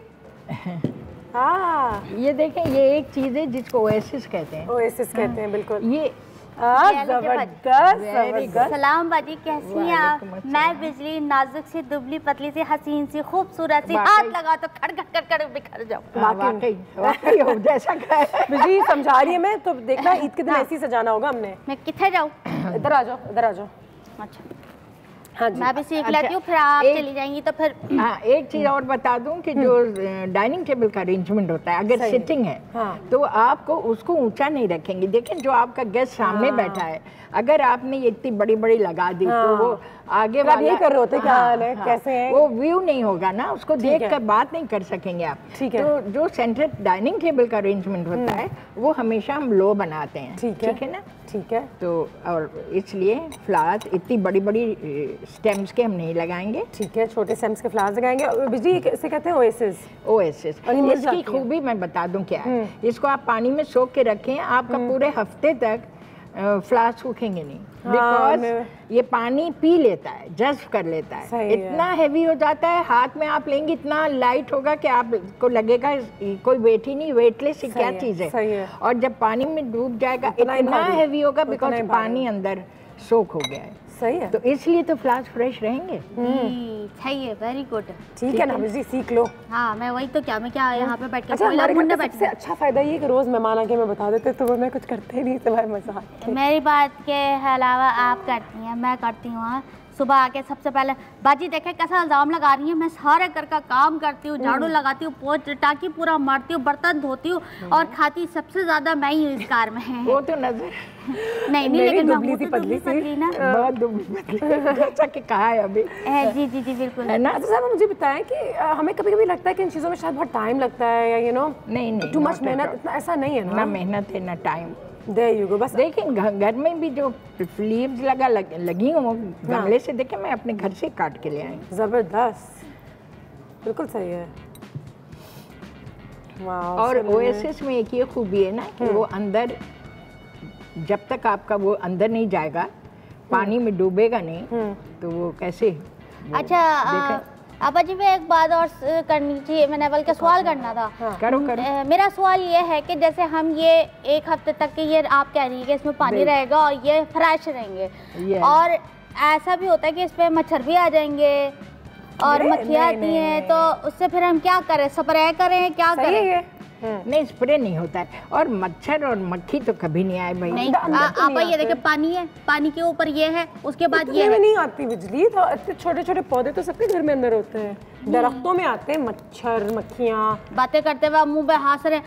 हाँ, ये देखें, ये एक चीज़ है जिसको ओएसिस कहते हैं। ओएसिस कहते हैं, बिल्कुल। ये जबरदस्त। सलाम बाजी, कैसी हैं आप? मैं बिजली, नाजुक सी, दुबली पतली सी, हसीन सी, खूबसूरत सी, हाथ लगा तो खड़ बिखर जाओ। वाकई हो जैसा बिजली समझा रही है। मैं तो देखना ईद के दिन ऐसे ही सजाना होगा हमने। मैं किथे जाऊँ? इधर आ जाओ, इधर आ जाओ। अच्छा हाँ जी, मैं भी सीख लेती हूँ, फिर आप चली जाएंगी तो फिर। हाँ, एक चीज़ और बता दूं कि जो डाइनिंग टेबल का अरेंजमेंट होता है, अगर सिटिंग है तो आपको उसको ऊंचा नहीं रखेंगे। देखें, जो आपका गेस्ट सामने बैठा है, अगर आपने ये इतनी बड़ी बड़ी लगा दी तो वो आगे वाला यही कर रहे होते, क्या हाल है, कैसे हैं, वो व्यू नहीं होगा ना, उसको देख कर बात नहीं कर सकेंगे आप। ठीक है। तो जो सेंटर डाइनिंग टेबल का अरेंजमेंट होता है वो हमेशा हम लो बनाते हैं। ठीक है ना? ठीक है। तो और इसलिए फ्लावर्स इतनी बड़ी बड़ी स्टेम्स के हम नहीं लगाएंगे। ठीक है, छोटे स्टेम्स के फ्लावर्स लगाएंगे। बिजली इसे कहते हैं ओएसिस। ओएसिस। इसकी खूबी मैं बता दूं क्या है। इसको आप पानी में सोख के रखें, आपका पूरे हफ्ते तक फ्लावर्स सूखेंगे नहीं, बिकॉज ये पानी पी लेता है, जज्ब कर लेता है। इतना हैवी हो जाता है, हाथ में आप लेंगे इतना लाइट होगा कि आपको लगेगा कोई वेट ही नहीं, वेटलेस क्या चीज़ है। और जब पानी में डूब जाएगा इतना हैवी होगा, बिकॉज पानी अंदर सोख हो गया है। सही है, तो इसलिए तो फ्लावर्स फ्रेश रहेंगे। सही है, वेरी गुड। ठीक है ना बिजली, सीख लो। हाँ, मैं वही तो क्या, मैं क्या यहाँ पे बैठ के सबसे अच्छा फायदा ये कि रोज मेहमान आके मैं बता देते, तो वो मैं कुछ करते नहीं, सिवाय मजाक। मेरी बात के अलावा आप करती हैं, मैं करती हूँ। सुबह आके सबसे पहले बाजी देखे कैसा इल्ज़ाम लगा रही है, मैं सारे घर का काम करती हूँ, झाड़ू लगाती हूँ, पोंछ टाकी पूरा मारती हूँ, बर्तन धोती हूँ, और खाती सबसे ज्यादा मैं ही इस कार में है। वो तो नजर नहीं, लेकिन दुबली सी पतली सी ना, बहुत दुबली पतली, जैसा कि कहा है अभी। जी बिल्कुल है ना। अच्छा, मुझे बताएं कि हमें कभी कभी लगता है कि इन चीज़ों में शायद बहुत टाइम लगता है, या यू नो नहीं टू मच मेहनत, इतना ऐसा नहीं है ना मेहनत है ना टाइम। There you go, बस देखिए, घर में भी जो लीव्स लगी हूँ गमले से, देखे मैं अपने घर से काट के ले आई। जबरदस्त, बिल्कुल सही है। और ओएसिस में एक ये खूबी है ना कि वो अंदर, जब तक आपका वो अंदर नहीं जाएगा, पानी में डूबेगा नहीं, तो वो कैसे। अच्छा आपा जी, मैं एक बात और करनी थी, मैंने बल्कि सवाल करना था। करो। मेरा सवाल ये है कि जैसे हम ये एक हफ्ते तक के, ये आप कह रही है कि इसमें पानी रहेगा और ये फ्रेश रहेंगे, और ऐसा भी होता है कि इस पे मच्छर भी आ जाएंगे और मक्खियाँ आती हैं, तो उससे फिर हम क्या करें? स्प्रे करें, क्या करें? नहीं, स्प्रे नहीं होता है, और मच्छर और मक्खी तो कभी नहीं आए भाई। नहीं, आप ये देखिए, पानी है, पानी के ऊपर ये है, उसके बाद ये नहीं आती बिजली। तो छोटे छोटे पौधे तो सबके घर में अंदर होते हैं, दरख्तों में आते हैं मच्छर, मक्खियाँ। बातें करते हुए मुंह पे हंस रहे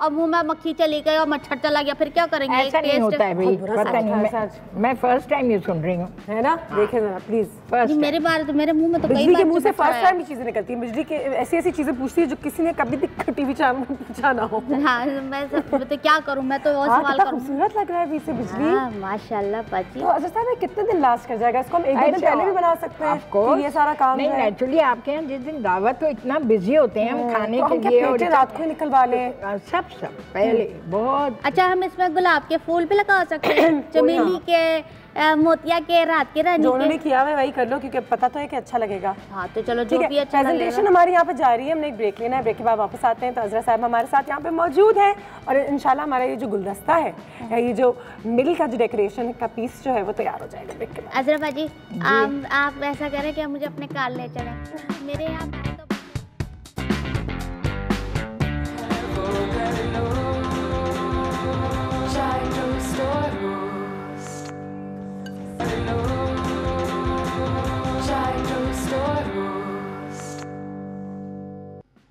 और मुंह में मक्खी चली गई और मच्छर चला गया, फिर क्या करेंगे? ऐसा नहीं होता है भाई, पता नहीं, मैं फर्स्ट टाइम ये सुन रही हूँ, है ना? देखे जरा प्लीज, मेरे बारे तो मेरे मुंह में तो कई बिजली के मुंह से फर्स्ट टाइम ये चीजें निकलती है। बिजली के ऐसी ऐसी चीजें पूछती है जो किसी ने कभी भी टीवी चैनल में पूछा ना हो। हाँ, मैं तो क्या करूँ, मैं तो वो सवाल करूँ। खूबसूरत लग रहा है से बिजली, माशाल्लाह पाजी। तो अजहर साहब कितने दिन लास्ट कर जाएगा इसको? हम एक दिन पहले भी बना सकते हैं कि ये सारा काम नहीं, नेचुरली आपके यहाँ जिस दिन दावत तो इतना बिजी होते हैं हम खाने के लिए, और रात को निकलवा लें सब पहले बहुत अच्छा। हम इसमें गुलाब के फूल भी लगा सकते हैं, चमेली के, मोतिया के, रात के रानी जो उन्होंने किया है वही कर लो, क्योंकि पता तो है कि अच्छा लगेगा। हाँ तो चलो जो भी अच्छा लगेगा। प्रेजेंटेशन हमारी यहाँ पे जारी है, हमने एक ब्रेक लेना है, ब्रेक के बाद वापस आते हैं। तो अजरा साहब हमारे साथ यहाँ पे मौजूद है, और इंशाल्लाह हमारा ये जो गुलदस्ता है, ये जो मिडिल का जो डेकोरेशन का पीस जो है वो तैयार हो जाएगा ब्रेक के बाद। अजरा बाजी, आप ऐसा करें कि मुझे अपने कार ले चलें मेरे यहाँ तो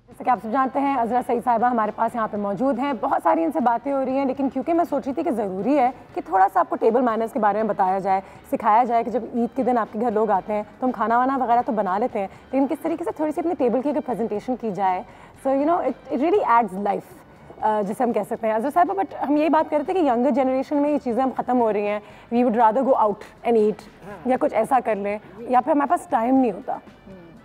जैसे कि आप सब जानते हैं अजरा सईद साहिबा हमारे पास यहाँ पे मौजूद हैं। बहुत सारी इनसे बातें हो रही हैं, लेकिन क्योंकि मैं सोच रही थी कि ज़रूरी है कि थोड़ा सा आपको टेबल मैनर्स के बारे में बताया जाए, सिखाया जाए कि जब ईद के दिन आपके घर लोग आते हैं तो हम खाना वाना वगैरह तो बना लेते हैं, लेकिन किस तरीके से थोड़ी सी अपने टेबल की अगर प्रेजेंटेशन की जाए, so you know it really adds life, जिसे हम कह सकते हैं अजहर साहब। बट हम यही बात कर रहे थे कि यंगर जनरेशन में ये चीज़ें हम ख़त्म हो रही हैं, we would rather go out and eat, या कुछ ऐसा कर लें, या फिर हमारे पास टाइम नहीं होता।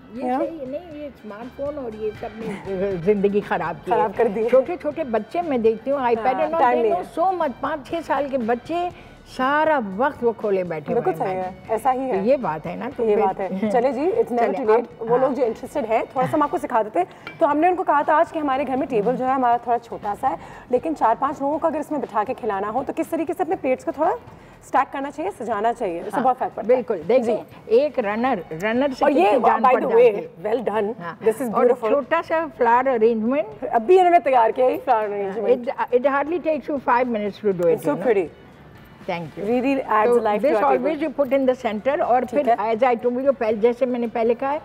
ये नहीं, ये स्मार्टफोन और ये सब ने जिंदगी खराब कर दी। छोटे छोटे बच्चे मैं देखती हूँ आईपैड सो मच, 5-6 साल के बच्चे सारा वक्त वो खोले बैठे। बिल्कुल सही है, ऐसा ही है, तो ये बात है ना, तो ये बात है। चले जी, इट्स नेवर टू लेट। वो लोग जो इंटरेस्टेड है थोड़ा सा हम आपको सिखा देते हैं। तो हमने उनको कहा था आज कि हमारे घर में टेबल जो है हमारा थोड़ा छोटा सा है, लेकिन 4-5 लोगों को अगर इसमें बिठा के खिलाना हो तो किस तरीके से अपने प्लेट्स को थोड़ा स्टैक करना चाहिए, सजाना चाहिए, उससे बहुत फर्क पड़ता है। बिल्कुल, देखिए एक रनर से और ये जान बाय पड़ द वे, जाती है। वेल डन, दिस इज और ब्यूटीफुल। छोटा सा फ्लावर अरेंजमेंट अभी इन्होंने तैयार किया है, flower arrangement. It hardly takes you 5 minutes to do it. So pretty. Thank you. Really adds So life this to our always table. you put in the center, और फिर as I told you, पहले जैसे मैंने पहले कहा है,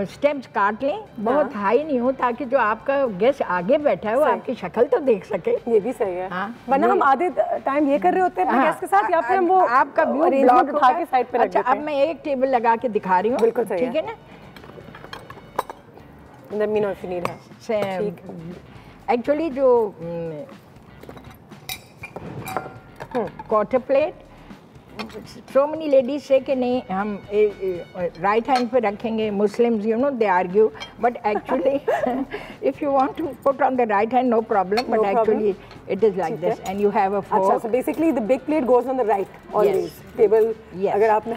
steps काट लें, बहुत हाई नहीं हो, ताकि जो आपका गेस्ट आगे बैठा है वो आपकी शक्ल तो देख सके। ये भी सही है। वरना हम आधे टाइम ये कर रहे होते हैं अपने गेस्ट के साथ, या फिर हम वो आपका व्यू ब्लॉक उठा के साइड पे रख देते हैं। अब मैं एक टेबल लगा के दिखा रही हूँ, बिल्कुल सही ठीक है ना? Let me know if you need help. Actually जो quarter plate, so many ladies say कि नहीं हम राइट हैंड पे रखेंगे, Muslims you know they argue, but actually if you want to put on the right hand no problem, but actually it is like this and you have a fork. अच्छा, so basically the big plate goes on the right always. Table अगर आपने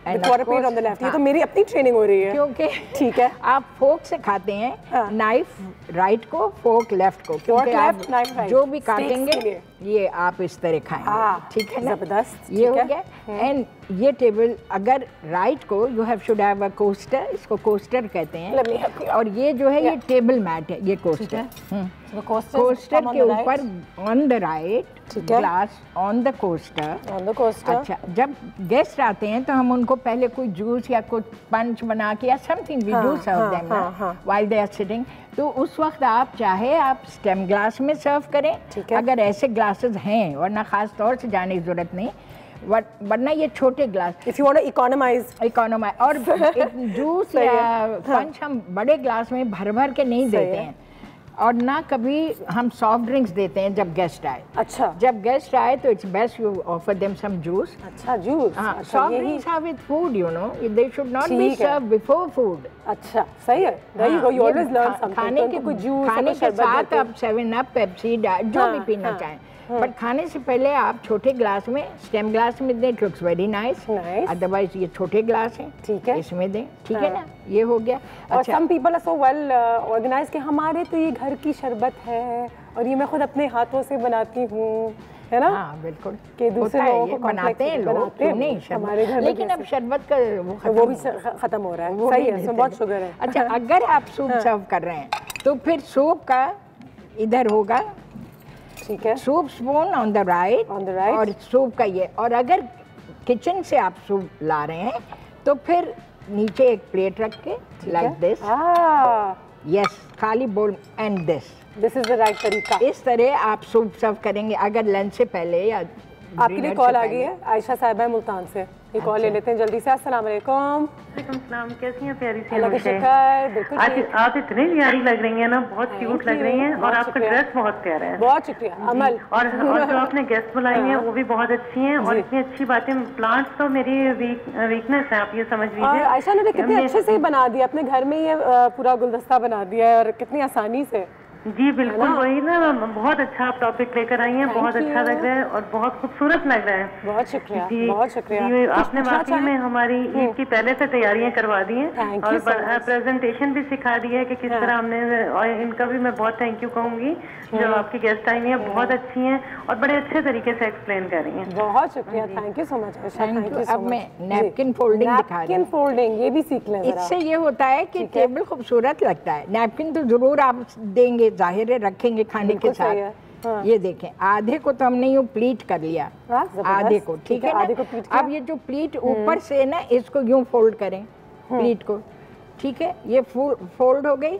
and quarter plate on the left. ये तो मेरी अपनी training हो रही है, क्योंकि ठीक है आप फोक से खाते हैं, नाइफ राइट को, फोक लेफ्ट को, क्योंकि आप जो भी काटेंगे ये आप इस तरह खाएंगे, ठीक है ना? जबरदस्त, ये हो गया। एंड ये टेबल अगर राइट को you have should have a coaster, इसको कोस्टर कहते हैं, और ये जो है ये टेबल मैट है, ये कोस्टर। कोस्टर के ऊपर on the right, glass on the coaster. अच्छा, जब गेस्ट आते हैं तो हम उनको पहले कोई जूस या कुछ पंच बना के या something we do serve them while they are sitting, तो उस वक्त आप चाहे आप स्टेम ग्लास में सर्व करें, अगर ऐसे ग्लासेस हैं, वरना खास तौर से जाने की जरूरत नहीं, वरना ये छोटे glass, if you want to economise, और जूस या पंच हम बड़े ग्लास में भर भर के नहीं देते हैं, और ना कभी हम सॉफ्ट ड्रिंक्स देते हैं जब गेस्ट आए। अच्छा, जब गेस्ट आए तो it's best you offer them some juice. अच्छा, जूस। हाँ, soft drinks are with food, you know, they should not be serve before food. अच्छा, सही है, there you go, you always learn something. खाने के साथ आप 7 अप, पेप्सी, जो भी पीना चाहें, बट खाने से पहले आप छोटे ग्लास में, स्टेम ग्लास में दें, it looks very nice. Otherwise ये छोटे ग्लास हैं, ठीक है, इसमें दें, ठीक है ना? ये हो गया। और some people are so well organised कि हमारे तो ये घर की शरबत है और ये मैं खुद अपने हाथों से बनाती हूँ, है ना? हाँ, बिल्कुल, कि दूसरे लोगों को बनाते हैं लोग, नहीं हमारे घर, लेकिन अब शरबत का वो भी खत्म हो रहा है। सही है, इसमें बहुत शुगर है। अच्छा, अगर आप सूप सर्व कर रहे हैं तो फिर सूप का इधर होगा, ठीक है, soup spoon on the right, और सूप का ये, और अगर किचन से आप सूप ला रहे हैं तो फिर नीचे एक प्लेट रख के लाइक दिस, यस, खाली बोल and this is the right तरीका। इस तरह आप सूप सर्व करेंगे। अगर लंच से पहले या आपके लिए कॉल आ गई है आयशा साहिबा मुल्तान से, ये कॉल ले लेते हैं जल्दी से। अस्सलाम वालेकुम। सलाम, कैसी हैं प्यारी सी? अल्लाह का शुक्र, बिल्कुल आज आप इतनी प्यारी लग रही हैं ना, बहुत क्यूट लग रही हैं और आपका ड्रेस बहुत प्यारा है। बहुत शुक्रिया अमल। और जो आपने गेस्ट बुलाई हैं वो भी बहुत अच्छी हैं और इतनी अच्छी बातें। प्लांट्स तो मेरी वीकनेस है, आप ये समझ लीजिए। आयशा ने कितने अच्छे से बना दिया, अपने घर में ये पूरा गुलदस्ता बना दिया है और कितनी आसानी से। जी बिल्कुल, वही ना, बहुत अच्छा आप टॉपिक लेकर आई हैं, बहुत अच्छा लग रहा है और बहुत खूबसूरत लग रहा है। बहुत शुक्रिया, बहुत शुक्रिया। जी, आपने वाकई में हमारी ईद की पहले से तैयारियां करवा दी हैं और प्रेजेंटेशन भी सिखा दी है कि किस तरह हमने, और इनका भी मैं बहुत थैंक यू कहूँगी जो आपकी गेस्ट आई हैं, बहुत अच्छी हैं और बड़े अच्छे तरीके से एक्सप्लेन कर रही हैं। बहुत शुक्रिया, थैंक यू सो मच। अब मैं नैपकिन फोल्डिंग दिखा रही हूँ। नैपकिन फोल्डिंग ये भी सीख लें। इससे ये होता है कि टेबल खूबसूरत लगता है। नैपकिन तो जरूर आप देंगे, जाहिर है रखेंगे खाने के साथ। हाँ। ये देखें, आधे को तो हमने यूँ प्लीट कर लिया, आधे को, ठीक है ना। अब ये जो प्लीट ऊपर से ना, इसको यूँ फोल्ड करें प्लीट को, ठीक है, ये फोल्ड हो गई।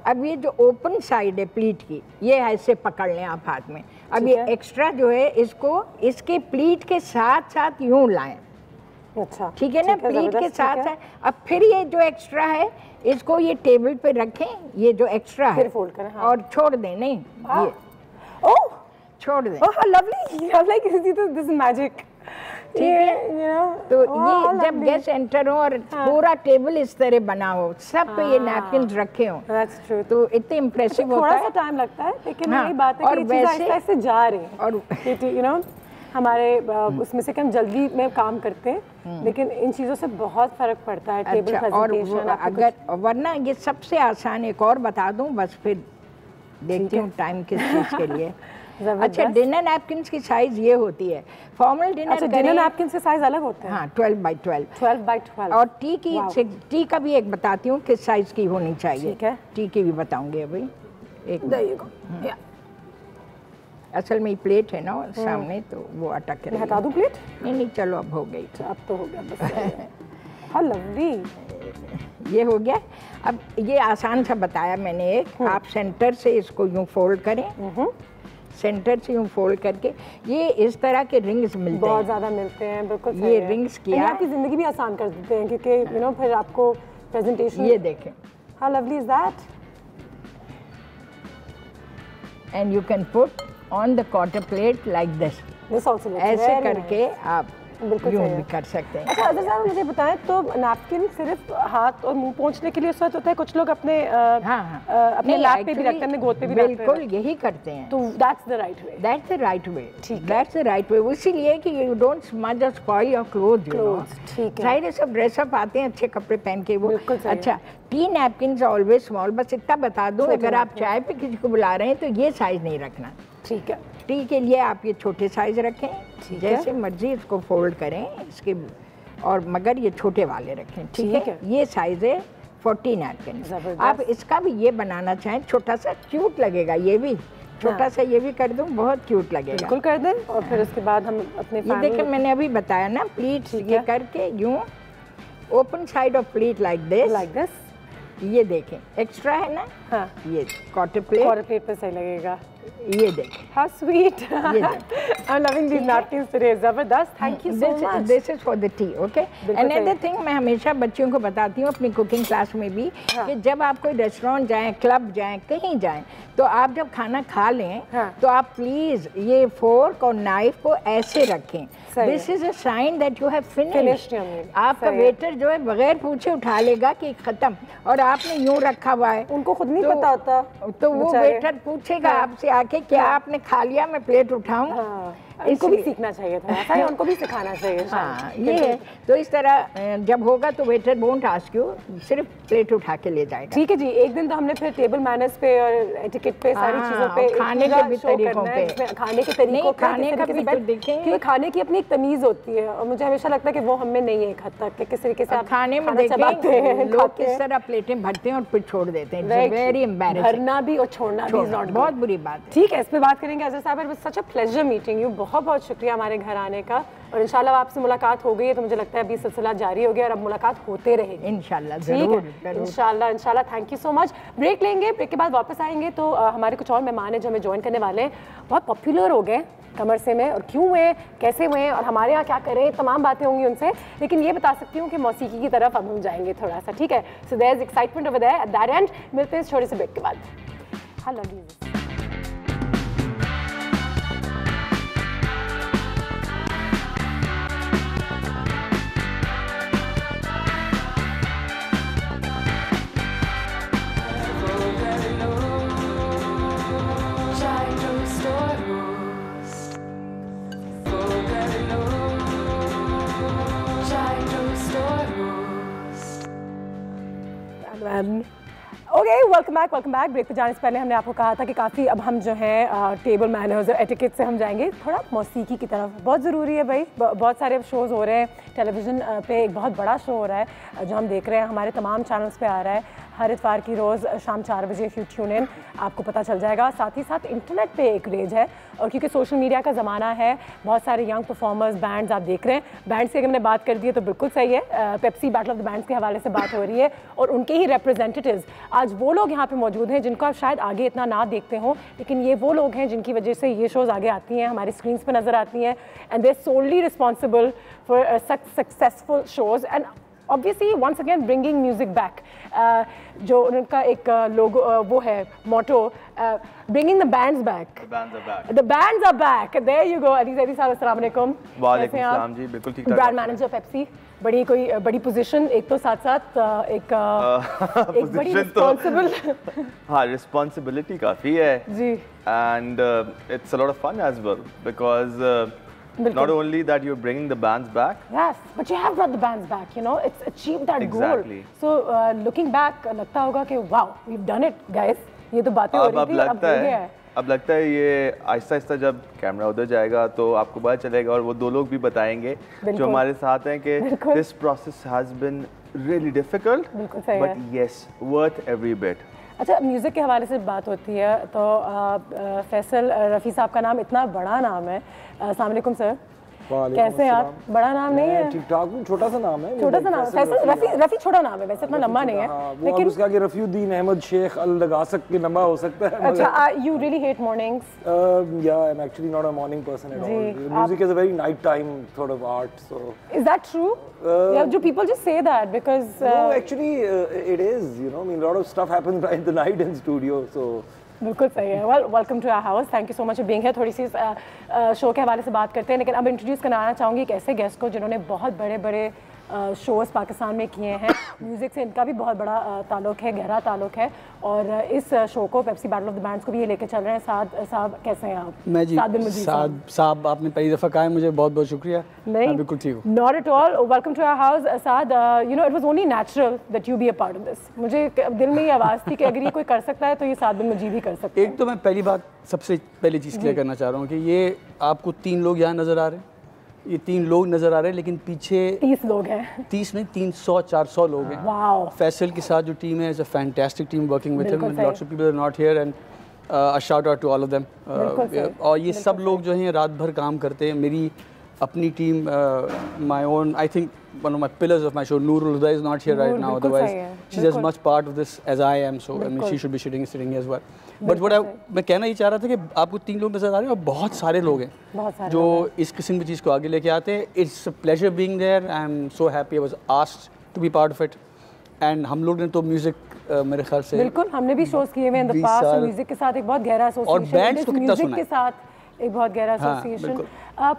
अब ये जो ओपन साइड है प्लीट की, ये ऐसे पकड़ लें आप हाथ में। अब ये एक्स्ट्रा जो है इसको इसके प्लीट के साथ साथ यूँ लाएं। अच्छा, ठीक है ना, प्लीट के साथ साथ। अब फिर ये जो एक्स्ट्रा है इसको ये टेबल पे रखें, ये जो एक्स्ट्रा है फोल्ड करें, हाँ। और छोड़ दें, नहीं ये ओह छोड़ दें। ओह लवली, लाइक दिस मैजिक। ठीक है, तो ये जब गेस्ट एंटर हो और पूरा टेबल इस तरह बना हो, सब पे ये नैपकिन रखे हो, तो इतने इम्प्रेसिव होता है। थोड़ा सा टाइम लगता है लेकिन यही बात है कि चीज़ें ऐसे जा रही हैं और यू नो हमारे उसमें से हम जल्दी में काम करते हैं लेकिन इन चीज़ों से बहुत फ़र्क पड़ता है। टेबल प्रेजेंटेशन अगर वरना ये सबसे आसान एक और बता दूं, बस फिर देखती हूँ टाइम किस चीज़ के लिए। अच्छा, डिनर नैपकिन्स की साइज ये होती है। फॉर्मल डिनर डिनर नैपकिन के साइज अलग होते हैं। हाँ, 12 by 12। 12 by 12। और टी का भी एक बताती हूँ किस साइज की होनी चाहिए। ठीक है, टी की भी बताऊंगी अभी। एक असल में प्लेट है ना सामने, तो वो अटक रही है। हटा दूं प्लेट? नहीं, चलो अब हो गई। अब तो हो गया बस। हाँ लवली, ये हो गया। अब ये आसान सा बताया मैंने एक, आप सेंटर से इसको यूँ फोल्ड करें, सेंटर से यूँ फोल्ड करके ये इस तरह के रिंग्स मिलते हैं, बहुत ज़्यादा मिलते हैं। बिल्कुल ये रिंग्स किया आपकी ज़िंदगी भी आसान कर देते हैं क्योंकि यू नो फिर आपको प्रेजेंटेशन। ये देखें, how lovely is that. And you can put on the quarter plate like this. ऐसे करके आप यूँ भी कर सकते हैं। अच्छा अजहर साहब, मुझे बताएं तो नैपकिन सिर्फ हाथ और मुंह पोंछने के लिए सोच होता है, कुछ लोग अपने अपने लैप पे भी रखते हैं, गोद पे भी रखते हैं। बिल्कुल यही करते हैं, तो that's the right way. That's the right way, that's the right way. इसीलिए कि यू डोंट स्मज और spoil your cloth, you know. ठीक है, सारे सब ड्रेसअप आते हैं अच्छे कपड़े पहन के वो। अच्छा, टी नैपकिन ऑलवेज स्मॉल। बस इतना बता दूं, अगर आप चाय पे किसी को बुला रहे हैं तो ये साइज नहीं रखना। ठीक है, टी के लिए आप ये छोटे साइज रखें, जैसे मर्जी इसको फोल्ड करें इसके, और मगर ये छोटे वाले रखें, ठीक है। ये साइज है 40 नैपकिन। आप इसका भी ये बनाना चाहें छोटा सा, क्यूट लगेगा, ये भी छोटा सा ये भी कर दूं, बहुत क्यूट लगेगा। बिल्कुल कर दें। और फिर उसके बाद हम अपने ये देखें, मैंने अभी बताया ना, प्लीट ये करके यूँ open side of pleat like this. ये देखें, एक्स्ट्रा है ना। हाँ, ये क्वार्टर प्लेट पे सही लगेगा। ये देखें, how sweet. I am loving these napkins today. जबरदस्त, thank you so much. This is for the tea, okay. Another thing, मैं हमेशा बच्चियों को बताती हूँ अपनी कुकिंग क्लास में भी, कि जब आप कोई रेस्टोरेंट जाएं, क्लब जाएं, कहीं जाएं, तो आप जब खाना खा लें तो आप प्लीज ये फोर्क और नाइफ को ऐसे रखें। This is a sign that you have finished. आपका वेटर जो है बगैर पूछे उठा लेगा कि खत्म, और आपने यूं रखा हुआ है, उनको खुद नहीं पता होता, तो वो वेटर पूछेगा आपसे आके क्या आपने खा लिया, मैं प्लेट उठाऊं। इनको भी सीखना चाहिए था, उनको भी सिखाना चाहिए। हाँ, ये है। तो इस तरह जब होगा तो वेटर वोंट आस्क यू, सिर्फ प्लेट उठा के ले जाएगा। ठीक है जी। एक दिन तो हमने फिर टेबल मैनर्स पे और एटिकेट पे सारी चीज़ों पे, खाने के भी तरीकों पे, खाने के तरीकों पे, खाने का भी तो देखें, क्योंकि खाने की अपनी एक तमीज़ होती है और मुझे हमेशा लगता है कि वो हमें नहीं है एक हद तक, कि किस तरीके से खाने में देखें लोग किस तरह प्लेटें भरते हैं और फिर छोड़ देते हैं। Very embarrassing. भरना भी और छोड़ना भी बहुत बुरी बात है। ठीक है, इस पे बात करेंगे। अजहर साहब, it was such a pleasure meeting you. बहुत बहुत शुक्रिया हमारे घर आने का, और इंशाल्लाह आपसे मुलाकात हो गई है तो मुझे लगता है अभी सिलसिला जारी हो गया और अब मुलाकात होते रहेगी इंशाल्लाह। ठीक है, इंशाल्लाह। Thank you so much. Break लेंगे, ब्रेक के बाद वापस आएंगे तो हमारे कुछ और मेहमान हैं जो हमें ज्वाइन करने वाले हैं। बहुत पॉपुलर हो गए कमर से में, और क्यों हुए, कैसे हुए, और हमारे यहाँ क्या करें, तमाम बातें होंगी उनसे। लेकिन ये बता सकती हूँ कि मौसीकी की तरफ अब हम जाएंगे थोड़ा सा, ठीक है। So there is excitement over there at that end. मिलते हैं इस छोटे से ब्रेक के बाद। Hello okay, welcome back. Break पे जाने से पहले हमने आपको कहा था कि काफ़ी अब हम जो है टेबल मैनर्स और एटिकेट से हम जाएंगे थोड़ा मौसीकी की तरफ। बहुत ज़रूरी है भाई, बहुत सारे शोज़ हो रहे हैं टेलीविज़न पे। एक बहुत बड़ा शो हो रहा है जो हम देख रहे हैं, हमारे तमाम चैनल्स पे आ रहा है हर इतवार की रोज़ शाम 4 बजे। इफ़ यू ट्यून इन आपको पता चल जाएगा। साथ ही साथ इंटरनेट पे एक रेज है, और क्योंकि सोशल मीडिया का ज़माना है, बहुत सारे यंग परफॉर्मर्स, बैंड्स आप देख रहे हैं। बैंड से अगर हमने बात कर दी है तो बिल्कुल सही है, Pepsi battle of the bands के हवाले से बात हो रही है, और उनके ही रिप्रेजेंटेटिव्स आज वो लोग यहाँ पे मौजूद हैं जिनको आप शायद आगे इतना ना देखते हों, लेकिन ये वो लोग हैं जिनकी वजह से ये शोज़ आगे आती हैं, हमारी स्क्रीन्स पे नज़र आती हैं, and they are solely responsible for successful shows एंड obviously once again bringing music back. जो उनका एक लोगो वो है मोटो, bringing the bands back. The bands are back. There you go. Ali Zaidi साहब, अस्सलाम वालेकुम। वालेकुम सलाम जी, बिल्कुल ठीक ठाक। ब्रांड मैनेजर पेप्सी, बड़ी पोजीशन, एक तो साथ एक बड़ी रिस्पॉन्सिबल। हाँ, रिस्पॉन्सिबिलिटी काफ़ी है जी, and it's a lot of fun as well because not only that you're bringing the bands back. Yes, but you have brought the bands back. You know, it's achieved that exactly. goal. So looking back, लगता होगा कि wow, we've done it, guys. ये तो बातें हो रही थी, अब हो गया है। अब लगता है ये आहिस्ता आहिस्ता जब कैमरा उधर जाएगा तो आपको पता चलेगा, और वो दो लोग भी बताएंगे जो हमारे साथ हैं कि this process has been really difficult, but yes, worth every bit. अच्छा, म्यूज़िक के हवाले से बात होती है तो फैसल रफ़ी साहब का नाम इतना बड़ा नाम है। अस्सलाम वालेकुम सर, कैसे हैं आप? बड़ा नाम नहीं है, ठीक ठाक हूँ, छोटा सा नाम है। छोटा सा नाम, फैसल रफ़ी छोटा नाम है, वैसे इतना लंबा नहीं है, लेकिन उसका कि रफ़ीउद्दीन अहमद शेख अल लगा सकते लंबा हो सकता है। अच्छा, you really hate mornings? Yeah, I'm actually not a morning person at all. Music is a very night time sort of art, so. Is that true? Yeah, do people just say that because? No, actually, it is. You know, I mean, a lot of stuff happens right the night in studio, so. बिल्कुल सही है। Well, welcome to our house, thank you so much for being here. थोड़ी सी show के हवाले से बात करते हैं, लेकिन अब इंट्रोड्यूस कराना चाहूँगी एक ऐसे गेस्ट को जिन्होंने बहुत बड़े बड़े शोज़ पाकिस्तान में किए हैं। म्यूज़िक से इनका भी बहुत बड़ा ताल्लुक़ है, गहरा ताल्लुक़ है, और इस शो को Pepsi battle of the bands को भी ये लेके चल रहे हैं। साद साहब, कैसे हैं आप? मैं जी साहब, आपने पहली दफ़ा कहा है, मुझे बहुत बहुत शुक्रिया। नहीं, बिल्कुल ठीक हूँ। Not at all, welcome to our house. Saad, you know, it was only natural that you be a part of this. मुझे दिल में ये आवाज़ थी कि अगर ये कोई कर सकता है तो ये साद बिन मुजीब भी कर सकते हैं। एक तो मैं पहली बात, सबसे पहली चीज़ क्लियर करना चाह रहा हूँ कि ये आपको 3 लोग यहाँ नज़र आ रहे हैं, ये 3 लोग नज़र आ रहे हैं, लेकिन पीछे 30 लोग हैं। 30 नहीं, 300-400 लोग हैं। वाओ। फैसल के साथ जो टीम है, is a fantastic team working with him, lots of people are not here, and a shout out to all of them. और ये सब लोग जो हैं रात भर काम करते हैं। मेरी अपनी team, my own, I think one of my pillars of my show, Noorul Huda, is not here right now, otherwise she's as much part of this as I am, so I mean she should be sitting here as well. But what मैं कहना ये चाह रहा था कि आपको 3 लोग नजर आ रहे हैं और बहुत सारे लोग हैं जो इस किस्म की चीज़ को आगे लेके आते हैं। It's a pleasure being there. I'm so happy I was asked to be part of it. And हम लोग ने तो म्यूजिक मेरे ख्याल से बिल्कुल, हमने भी शोज किए हुए हैं इन द पास्ट, म्यूजिक के साथ एक बहुत गहरा एसोसिएशन, और बैंड्स को कितना सुना है, के साथ एक बहुत गहरा एसोसिएशन।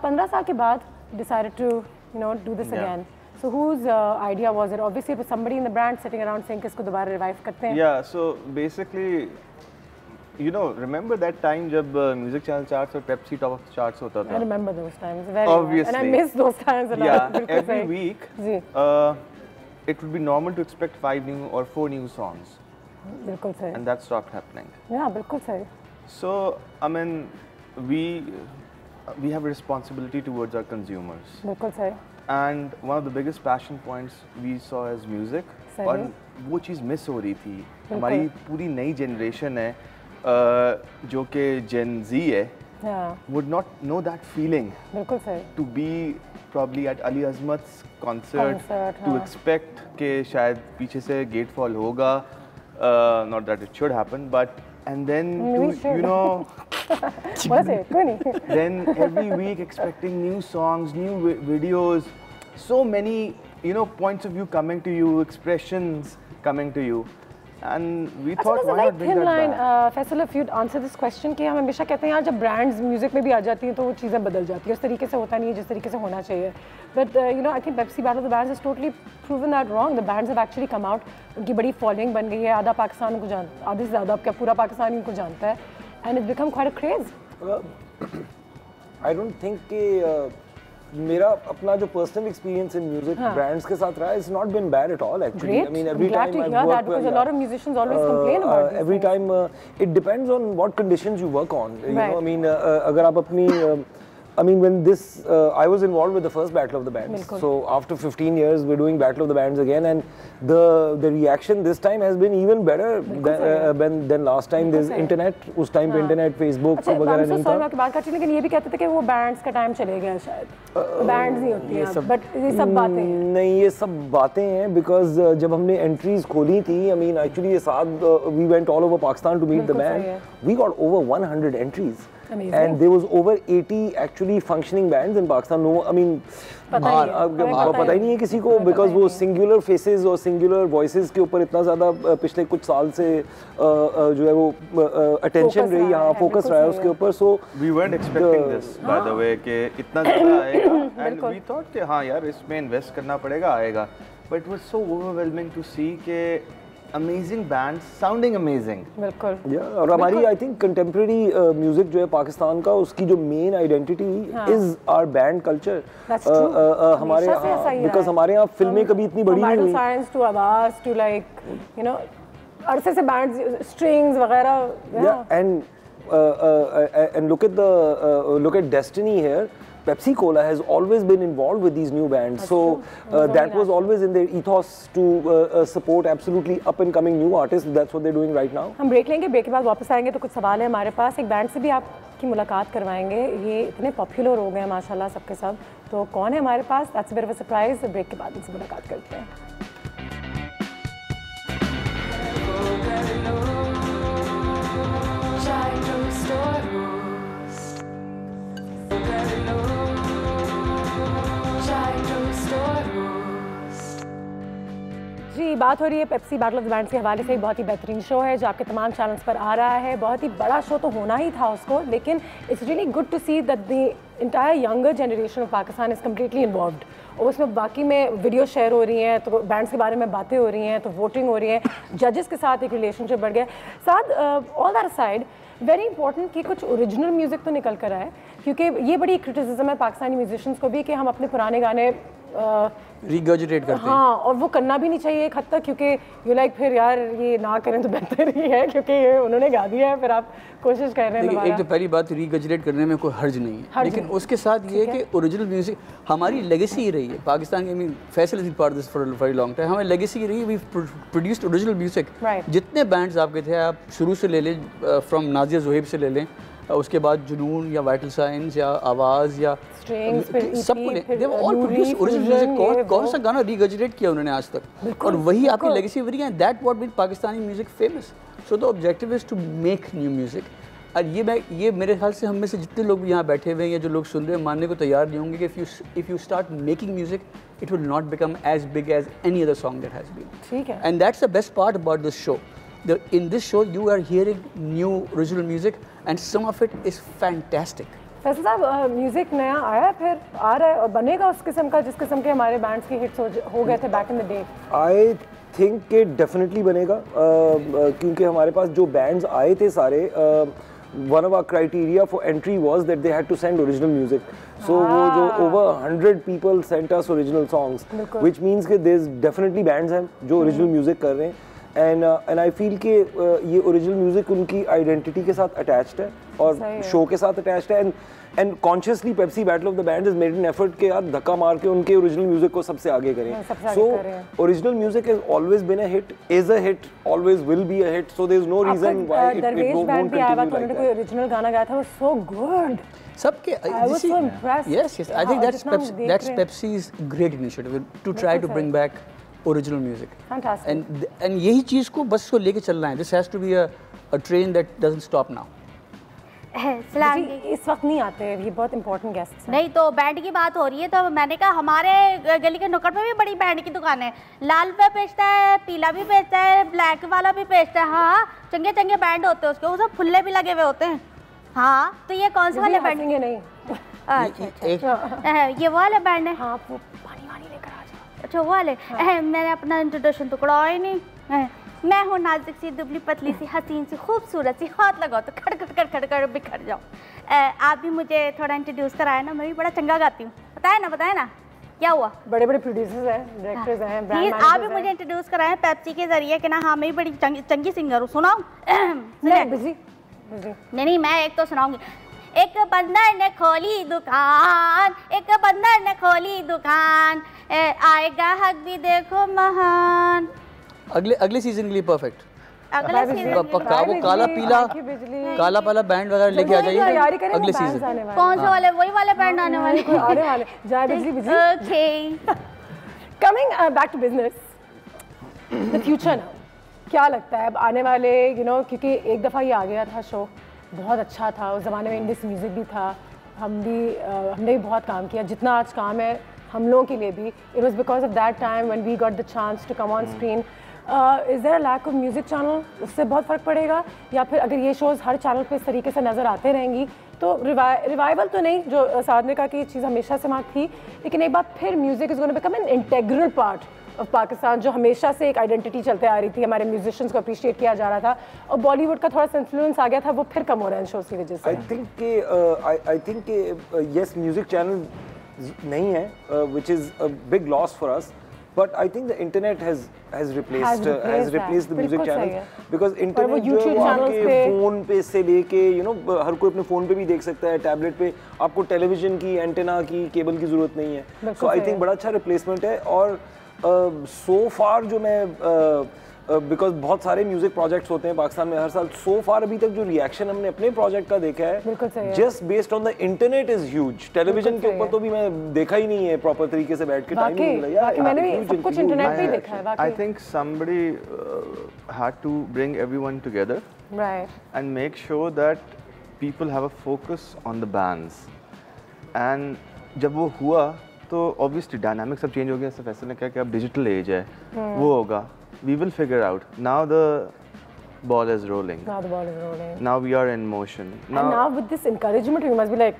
15 साल के बाद decided to, you know, do this again. So whose idea was it? Obviously it was somebody in the brand sitting around saying कि इसको दोबारा revive करते हैं। Yeah, so basically, you know, remember that time जब music channel charts और Pepsi top of the charts होता था? I remember those times very obviously well. And I miss those times a lot. Yeah, every week it would be normal to expect 5 new or 4 new songs. बिल्कुल सही। And that stopped happening. Yeah, बिल्कुल सही। So I mean, we have a responsibility towards our consumers. बिल्कुल सही। And one of the biggest passion points we saw as music, और वो चीज़ miss हो रही थी। हमारी पूरी नई जनरेशन है जो कि जेन जी है, would not know that feeling. बिल्कुल सही. To be probably at Ali Azmat's concert to expect कि शायद पीछे से Gatefall होगा, not that it should happen, but and then to, you know, then every week expecting new songs, new videos, so many, you know, points of view coming to you, expressions coming to you. And we thought, why not bring that back? Faisal, if you'd answer this question कि हम हमेशा कहते हैं यार जब brands music में भी आ जाती हैं तो वो चीज़ें बदल जाती हैं, उस तरीके से होता नहीं है जिस तरीके से होना चाहिए. But you know, I think Pepsi Battle of the Bands has totally proven that wrong. The bands have actually come out, उनकी बड़ी following बन गई है, आधा पाकिस्तान उनको जानता, आधे से ज़्यादा अब क्या पूरा पाकिस्तान ही उनको जानता है, and it's become quite a craze. I don't think कि मेरा अपना जो personal experience in music brands के साथ रहा है, it's not been bad at all actually. Great. I mean every time I work that because a lot of musicians always complain about this. Every time it depends on what conditions you work on. You know, I mean अगर आप अपनी I mean, when this, I was involved with the first Battle of the Bands. So after 15 years, we're doing Battle of the Bands again, and the reaction this time has been even better than last time. There's internet, उस time पे internet, Facebook सब वगैरह नहीं था. I'm sorry बात करती लेकिन ये भी कहते थे कि वो bands का time चले गया शायद. Bands नहीं होती हैं, but ये सब बातें हैं. नहीं ये सब बातें हैं because जब हमने entries खोली थी, I mean actually ये साथ we went all over Pakistan to meet the band. We got over 100 entries. Amazing. And there was over 80 actually functioning bands in Pakistan. No, I mean, पता ही नहीं है किसी को because वो singular faces और singular voices के ऊपर इतना ज़्यादा पिछले कुछ साल से जो है वो attention रही, यहाँ focus रहा है उसके ऊपर. So we weren't expecting this by the way कि इतना ज़्यादा आएगा, and we thought कि हाँ यार इसमें invest करना पड़ेगा, आएगा. But it was so overwhelming to see कि amazing bands sounding amazing. बिल्कुल. Yeah, और हमारी I think contemporary music जो है पाकिस्तान का उसकी जो main identity is our band culture. That's true. हमारे यहाँ because हमारे यहाँ फिल्में कभी इतनी बड़ी नहीं हुई. Vital Science to आवाज़ to like you know अरसे से bands strings वगैरह. Yeah, and look at Destiny here. Pepsi Cola has always been involved with these new bands. That's so that was always in their ethos to support absolutely up and coming new artists. That's what they're doing right now. हम break लेंगे, break के बाद वापस आएंगे तो कुछ सवाल है हमारे पास. एक बैंड से भी आपकी मुलाकात करवाएंगे. ये इतने पॉपुलर हो गए हैं माशाल्लाह सबके सब. तो कौन है हमारे पास? That's a bit of a surprise. Break के बाद इनसे मुलाकात करते हैं. जी बात हो रही है Pepsi battle of the bands के हवाले से. बहुत ही बेहतरीन शो है जो आपके तमाम चैनल्स पर आ रहा है. बहुत ही बड़ा शो तो होना ही था उसको, लेकिन it's really good to see that the entire younger generation of Pakistan is completely involved. और उसमें बाकी में वीडियो शेयर हो रही हैं, तो बैंड्स के बारे में बातें हो रही हैं, तो वोटिंग हो रही है, जजेस के साथ एक रिलेशनशिप बढ़ गया. साथ all that side very important कि कुछ ओरिजिनल म्यूज़िक तो निकल कर आए, क्योंकि ये बड़ी क्रिटिसिज्म है पाकिस्तानी म्यूजिशियंस को भी कि हम अपने पुराने गाने रिगर्जिटेट करते हैं. हाँ, और वो करना भी नहीं चाहिए एक हद तक, क्योंकि यू लाइक फिर यार ये ना करें तो बेहतर ही है, क्योंकि ये उन्होंने गा दिया है, फिर आप कोशिश कर रहे हैं. एक तो पहली बात रिगर्जिटेट करने में कोई हर्ज नहीं है, लेकिन उसके साथ ये है कि ओरिजिनल म्यूजिक हमारी लेगेसी ही रही है पाकिस्तान की. I mean Faisal is part this for very long time. हमारी लेगेसी ही रही है. We produced original music. जितने बैंड्स आपके थे, आप शुरू से ले लें, फ्रॉम नाजिया ज़ुहैब से ले लें, उसके बाद जुनून या वाइटल साइंस या आवाज़ या सब कौन सा गाना रिगर्जिटेट किया उन्होंने आज तक, और वही आपकी लेगेसी बनी है. That what made Pakistani music famous. So the objective is to make new music. और ये मेरे ख्याल से हम में से जितने लोग यहाँ बैठे हुए हैं या जो लोग सुन रहे हैं मानने को तैयार नहीं होंगे कि if you start making music it will not become as big as any other song that has been. ठीक है. And that's the best part about this show. In this show you are hearing new original music and some of it is fantastic. Faisal साहब music नया आया, फिर आ रहा है और बनेगा उस किस्म का जिस किस्म के हमारे बैंड्स के हिट्स हो गए थे back in the day. I think कि डेफिनेटली बनेगा, क्योंकि हमारे पास जो बैंड्स आए थे सारे, one of our criteria for entry was that they had to send original music. So वो जो over 100 people sent us original songs, which means कि there's definitely bands हैं जो original music कर रहे हैं. एंड आई फील कि ये ओरिजिनल म्यूजिक उनकी आइडेंटिटी के साथ अटैच्ड है और शो के साथ अटैच्ड है and consciously Pepsi battle of the band is made an effort के यार धक्का मार के उनके ओरिजिनल म्यूजिक को सबसे आगे करें. So original music has always been a hit, is a hit, always will be a hit. So there is no reason why it won't continue like that. कोई ओरिजिनल गाना गाया था, वो सो गुड. सबके yes, I think that's Pepsi's great initiative to try to bring back original music. Fantastic. And यही चीज़ को बस को लेके चलना है. This has to be a train that doesn't stop now. सलाम जी, इस वक्त नहीं आते हैं, ये बहुत इंपॉर्टेंट गेस्ट. नहीं तो बैंड की बात हो रही है तो मैंने कहा हमारे गली के नुक्कड़ पे भी बड़ी बैंड की दुकान है. लाल पे बेचता है, पीला भी बेचता है, ब्लैक वाला भी बेचता है. हाँ, चंगे चंगे बैंड होते हैं उसके, वो सब फुल्ले भी लगे हुए होते हैं. हाँ, तो ये कौन सा वाले बैंड? नहीं, अच्छा, ये वो वाले बैंड है. हाँ, वो पानी वानी लेकर आ जाओ. अच्छा, वो वाले. मैंने अपना इंट्रोडक्शन तो कराया ही नहीं. मैं हूँ नाजुक सी, दुबली पतली सी, हसीन सी, खूबसूरत सी. हाथ लगाओ तो खड़ बिखर जाओ. आप भी मुझे थोड़ा इंट्रोड्यूस कराया ना, मैं भी बड़ा चंगा गाती हूँ. बताए ना क्या हुआ? बड़े बड़े प्रोड्यूसर्स हैं, डायरेक्टर्स हैं, ब्रांड मैनेजर्स हैं. आप भी मुझे इंट्रोड्यूस कराएं पेप्सी के जरिए कि ना हाँ मैं भी बड़ी चंगी सिंगर हूँ. सुनाऊँ? नहीं, मैं एक तो सुनाऊंगी. एक बंदर ने खोली दुकान, एक बंदर ने खोली दुकान, आएगा हक भी देखो महान. अगले सीजन के लिए परफेक्ट. अगले सीजन पक्का वो काला पीला बैंड वगैरह लेके आ जाइए अगले सीजन. कौन से वाले? वही वाले बैंड आने वाले. जाए बिजली. Okay, coming back to business, the future now. क्या लगता है अब आने वाले क्योंकि एक दफ़ा ये आ गया था शो, बहुत अच्छा था. उस ज़माने में इंडियन म्यूज़िक भी था, हमने भी बहुत काम किया. जितना आज काम है हम लोगों के लिए भी, it was because of that time when we got the chance to come on screen. Is there a lack of music channel? उससे बहुत फ़र्क पड़ेगा? या फिर अगर ये शोज़ हर चैनल पे इस तरीके से नज़र आते रहेंगी तो रिवाइवल तो नहीं, जो साधना का कि ये चीज़ हमेशा से वहाँ थी, लेकिन एक बार फिर music is gonna become an integral part of Pakistan, जो हमेशा से एक आइडेंटिटी चलते आ रही थी. हमारे म्यूजिशियंस को अप्रिशिएट किया जा रहा था और बॉलीवुड का थोड़ा सा इन्फ्लुएंस आ गया था, वो फिर कम हो रहा है शोज़ की वजह से. आई थिंक कि यस, म्यूजिक चैनल नहीं है, which is a big loss for us. But I think the internet has replaced the music channels, because internet जो है वो आपके फोन पे से लेके हर कोई अपने फोन पे भी देख सकता है, टैबलेट पे. आपको टेलीविजन की, एंटेना की, केबल की जरूरत नहीं है. So I think बड़ा अच्छा रिप्लेसमेंट है. और so far जो मैं बिकॉज बहुत सारे म्यूजिक प्रोजेक्ट्स होते हैं पाकिस्तान में हर साल, सो फार अभी तक जो रिएक्शन हमने अपने प्रोजेक्ट का देखा है just based on the internet is huge. Television के ऊपर तो भी मैं देखा ही नहीं है प्रॉपर तरीके से बैठ के. टाइम नहीं मिला यार, मैंने सब कुछ इंटरनेट पे ही देखा है. I think somebody had to bring everyone together, right, and make sure that people have a focus on the bands. and जब वो हुआ तो obviously dynamics सब चेंज हो गया. सब ऐसा लगा कि अब डिजिटल एज है, वो होगा. We will figure out. Now the ball is rolling. Now we are in motion. And now with this encouragement, you must be like,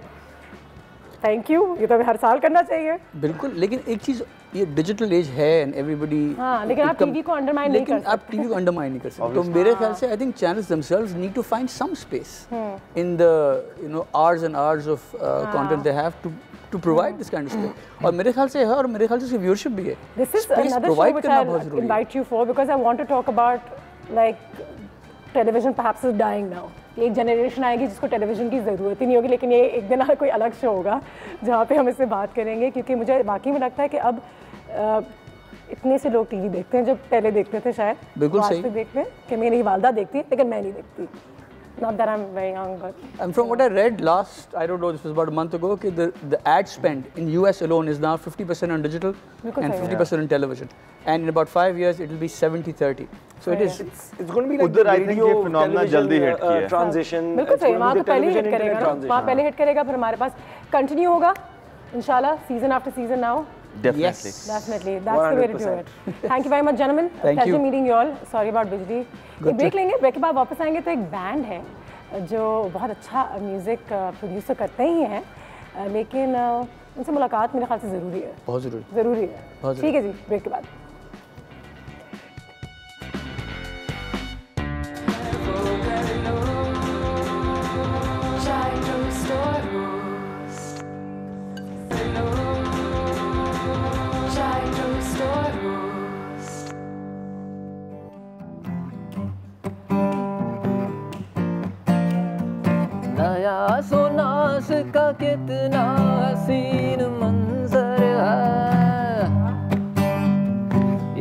thank you. ये तो हर साल करना चाहिए. बिल्कुल, लेकिन एक चीज़, ये डिजिटल एज है and everybody. हाँ, लेकिन आप टीवी को अंडरमाइन नहीं कर सकते. आप टीवी को अंडरमाइन नहीं कर सकते. तो मेरे ख्याल से I think channels themselves need to find some space in the hours and hours of content they have to provide this kind of stuff. और मेरे ख्याल से है, और मेरे ख्याल से इसकी व्यूअरशिप भी है. This is another show which I'll invite you for, because I want to talk about like television perhaps is dying now. एक जनरेशन आएगी जिसको टेलीविजन की ज़रूरत ही नहीं होगी, लेकिन ये एक दिन कोई अलग शो होगा जहाँ पे हम इससे बात करेंगे. क्योंकि मुझे वाकई में लगता है कि अब इतने से लोग टीवी देखते हैं जो पहले देखते थे शायद. बिल्कुल सही देखते हैं कि मेरी वालदा देखती है, लेकिन मैं नहीं देखती. Not that I'm very young, but. And from what I read last, I don't know, this was about a month ago, okay, the ad spend in US alone is now 50% on digital and 50% on television. And in about 5 years, it will be 70-30. So it is. It's going to be like the radio phenomenon jaldi hit kiya. Transition. बिल्कुल सही. वहाँ तो पहले hit करेगा. वहाँ पहले hit करेगा, फिर हमारे पास continue होगा, इंशाल्लाह, season after season now. Definitely. Yes. Definitely. That's the way to do it. Thank you very much, gentlemen. Pleasure meeting you all. Sorry about बिजली. एक ब्रेक लेंगे, ब्रेक के बाद वापस आएंगे तो एक बैंड है जो बहुत अच्छा म्यूज़िक प्रोड्यूसर करते ही हैं, लेकिन उनसे मुलाकात मेरे ख्याल से ज़रूरी है. बहुत ज़रूरी है. ठीक है जी, ब्रेक के बाद. कितना हसीन मंजर है,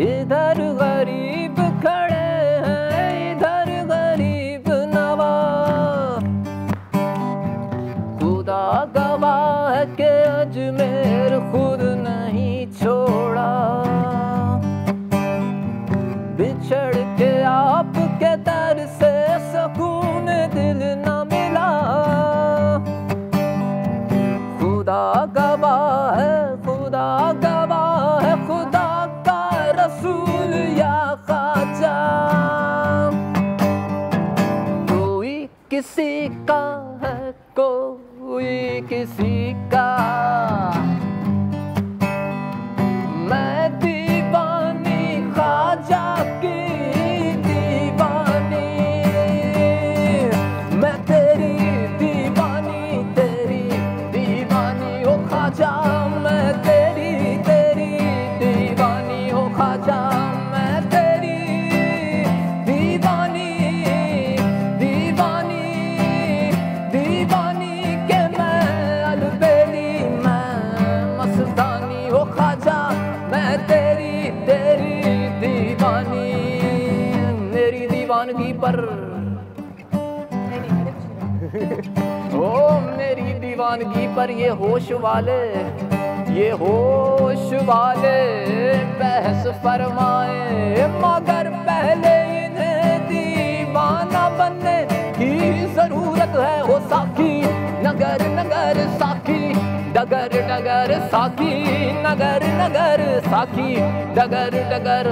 इधर गरीब खड़े हैं, इधर गरीब नवाज। खुदा गवाह है कि अजमेर खुद नहीं छोड़ा, बिछड़ के आपके दर से सुकून दिल न मिला। खुदा गवाह है, खुदा गवाह है, खुदा का रसूल या ख्वाजा। कोई किसी का है, कोई किसी का। मैं दीवानी ख्वाजा की दीवानी, मैं तेरी दीवानी, तेरी दीवानी ओ ख्वाजा। मैं तेरी तेरी दीवानी ओ ख्वाजा, मैं तेरी दीवानी दीवानी दीवानी के मैं अलबेली, मैं मस्तानी ओ ख्वाजा। मैं तेरी तेरी दीवानी, मेरी दीवानगी पर ओ मेरी दीवानगी पर ये होश वाले बहस फरमाए, मगर पहले इन्हें दीवाना बनने की जरूरत है। हो साकी नगर नगर साकी, डगर डगर साकी, नगर नगर साकी, डगर डगर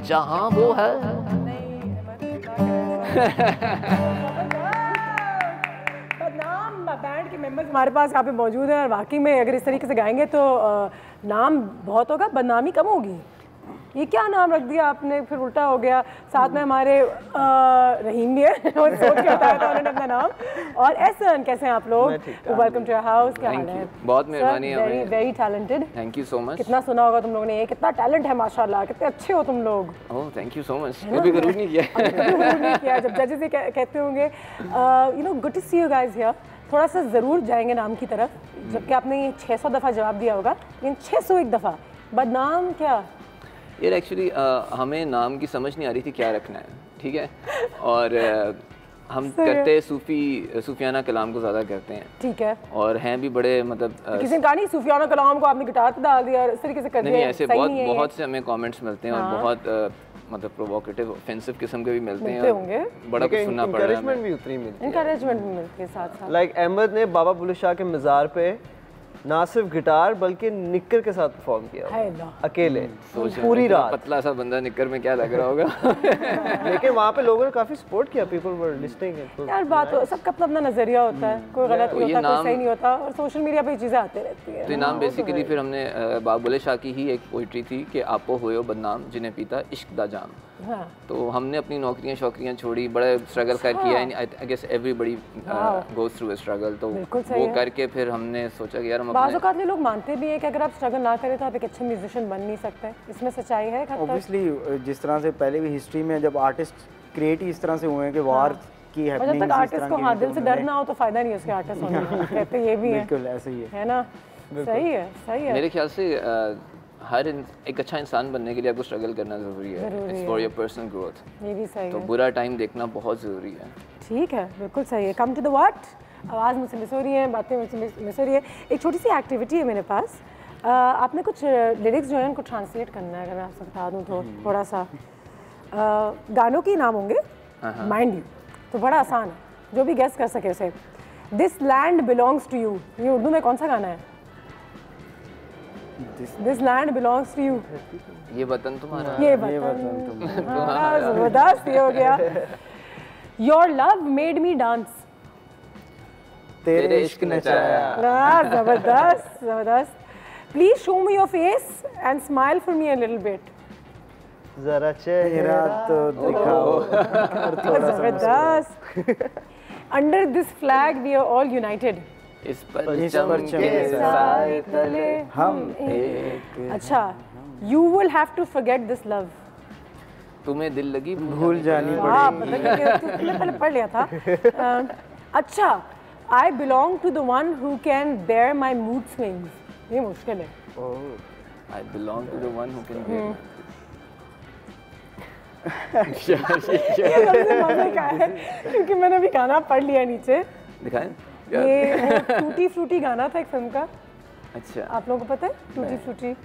जहाँ वो है। बैंड के मेंबर्स हमारे पास यहाँ पे मौजूद हैं और वाकई में अगर इस तरीके से गाएंगे तो नाम बहुत होगा, बदनामी कम होगी। ये क्या नाम रख दिया आपने, फिर उल्टा हो गया। साथ में हमारे रहीम भी है और सोच के बताया था उन्होंने अपना नाम। और एहसन, कैसे हैं आप लोग? Welcome to your house. क्या हाल है? बहुत मेहरबानी है। Very very talented. Thank you so much. कितना सुना होगा तुम लोगों ने, कितना टैलेंट है माशाल्लाह, कितने अच्छे हो तुम लोग। Oh thank you so much. कभी गरूर नहीं किया। जब जजेस ये कहते होंगे you know good to see you guys here, थोड़ा सा ज़रूर जाएंगे नाम की तरफ, जबकि आपने ये 600 दफ़ा जवाब दिया होगा, लेकिन 601 दफ़ा बदनाम क्या? यार एक्चुअली हमें नाम की समझ नहीं आ रही थी क्या रखना है, ठीक है। और हम करते सूफियाना कलाम को ज़्यादा करते हैं, ठीक है। और हैं भी बड़े मतलब किसी ने कहा नहीं सूफियाना कलाम को आपने गिटार पे डाल दिया और इस तरीके से कर दिया? नहीं, ऐसे बहुत से हमें कमेंट्स मिलते हैं और बहुत मतलब प्रोवोकेटिव ऑफेंसिव किस्म के भी मिलते हैं, बड़ा कुछ सुनना पड़ रहा है। एनकरेजमेंट भी उतनी मिलती है, एनकरेजमेंट भी मिलती है साथ साथ। लाइक अहमद ने बाबा बुल्ले शाह के मज़ार पे ना सिर्फ गिटार बल्कि निक्कर के साथ परफॉर्म किया अकेले पूरी रात। पतला सा बंदा निक्कर में क्या लग रहा होगा। लेकिन वहाँ पे लोगों ने काफी सपोर्ट किया, पीपल वर लिस्टिंग। यार बात सबका अपना अपना नजरिया होता है, कोई गलत नहीं होता, कोई सही नहीं होता, और सोशल मीडिया पे चीजें आती रहती है। तो नाम बेसिकली फिर हमने बाबा बुल्ले शाह की ही एक पोइट्री थी कि आपो होयो बदनाम जिन्हें पीता इश्क दा जाम। तो हमने अपनी नौकरियां शौकरियां छोड़ी, बड़ा स्ट्रगल कर किया। I guess everybody goes through a struggle. तो वो करके फिर हमने सोचा कि यार हम बाज़ औक़ात लोग मानते भी हैं कि अगर आप स्ट्रगल ना करें तो आप एक अच्छे म्यूजिशियन बन नहीं सकते। इसमें सच्चाई है। ऑब्वियसली जिस तरह से पहले भी हिस्ट्री में जब आर्टिस्ट क्रिएट ही इस तरह से हुए हैं कि वार की हैपनिंग, जब तक आर्टिस्ट को दिल से डर ना हो तो फायदा नहीं उसके आर्टिस्ट होने का। कहते ये भी है, बिल्कुल ऐसे ही है ना। सही है, सही है। मेरे ख्याल से हर एक अच्छा इंसान बनने के लिए आपको स्ट्रगल करना ज़रूरी है। It's for your personal growth. ये भी सही है। तो बुरा टाइम देखना बहुत ज़रूरी है। ठीक है, बिल्कुल सही है। कम टू द व्हाट, आवाज़ मुझसे मिस हो रही है, बातें मुझसे मिस हो रही है। एक छोटी सी एक्टिविटी है मेरे पास, आपने कुछ लिरिक्स जो है उनको ट्रांसलेट करना है। अगर मैं आपसे बता दूँ तो थोड़ा सा गानों के नाम होंगे, माइंड यू, तो बड़ा आसान है, जो भी गेस कर सके उसे। This land belongs to you, ये उर्दू में कौन सा गाना है? This land belongs to you. ये वतन तुम्हारा, ये वतन तुम्हारा। जबरदस्त, ये हो गया। Your love made me dance. तेरे इश्क नचाया। जबरदस्त, जबरदस्त। Please show me your face and smile for me a little bit. जरा चेहरा तो दिखाओ। जबरदस्त। Under this flag we are all united. इस परचम के साए तले हम एक। अच्छा, you will have to forget this love. तुम्हें दिल लगी भूल जानी पड़ेगी। तुमने पहले पढ़ लिया था। अच्छा, I belong to the one who can bear my mood swings. ये मुश्किल है. I belong to the one who can bear. ये सबसे मजे का है क्योंकि मैंने अभी गाना पढ़ लिया नीचे. दिखाएं? ये टूटी फ्रूटी गाना था एक फिल्म का. अच्छा. आप लोगों को पता है टूटी फ्रूटी?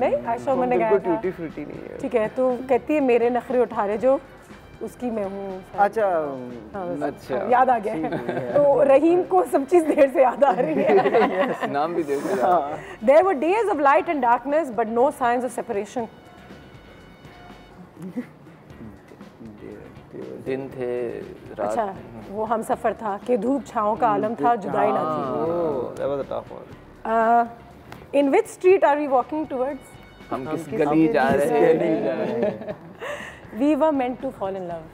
नहीं, आयशा मैंने गाया था. टूटी फ्रूटी नहीं है. ठीक है, तो कहती है मेरे नखरे उठा रहे जो उसकी मैं हूँ. अच्छा. अच्छा. याद आ गया है. तो रहीम को सब चीज़ देर से याद आ रही है. नाम भी देखो. There were days of light and darkness, but no signs of separation. दिन थे, रात. अच्छा, वो हम सफर था कि धूप छाँव का आलम था, जुदाई ना थी. That was a tough one. In which street are we walking towards? हम किस गली जा रहे हैं? We were meant to fall in love.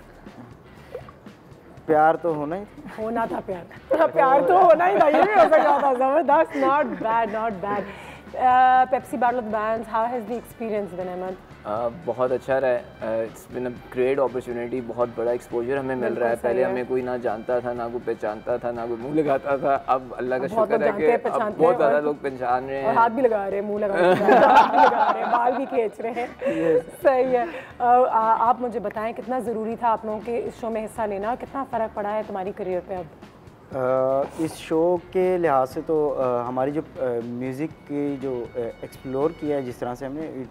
प्यार तो होना ही होना था. प्यार तो होना ही था. ये भी हो सकता था. Zabardast, not bad, not bad. Pepsi Battle of the Bands, how has the experience been, Ahmed? बहुत अच्छा रहा है. It's been a great opportunity. बहुत बड़ा एक्सपोजर हमें मिल रहा है. पहले हमें कोई ना जानता था, ना कोई पहचानता था, ना कोई मुंह लगाता था. अब अल्लाह का शुक्र है कि अब बहुत ज़्यादा लोग पहचान रहे हैं. हाथ भी लगा रहे हैं, मुंह लगा रहे हैं, हाथ भी लगा रहे हैं, बाल भी खींच रहे हैं. सही है. आप मुझे बताएं कितना ज़रूरी था आप लोगों के इस शो में हिस्सा लेना. कितना फ़र्क पड़ा है तुम्हारी करियर पे अब? इस शो के लिहाज से तो हमारी जो म्यूज़िक की जो एक्सप्लोर किया है जिस तरह से हमने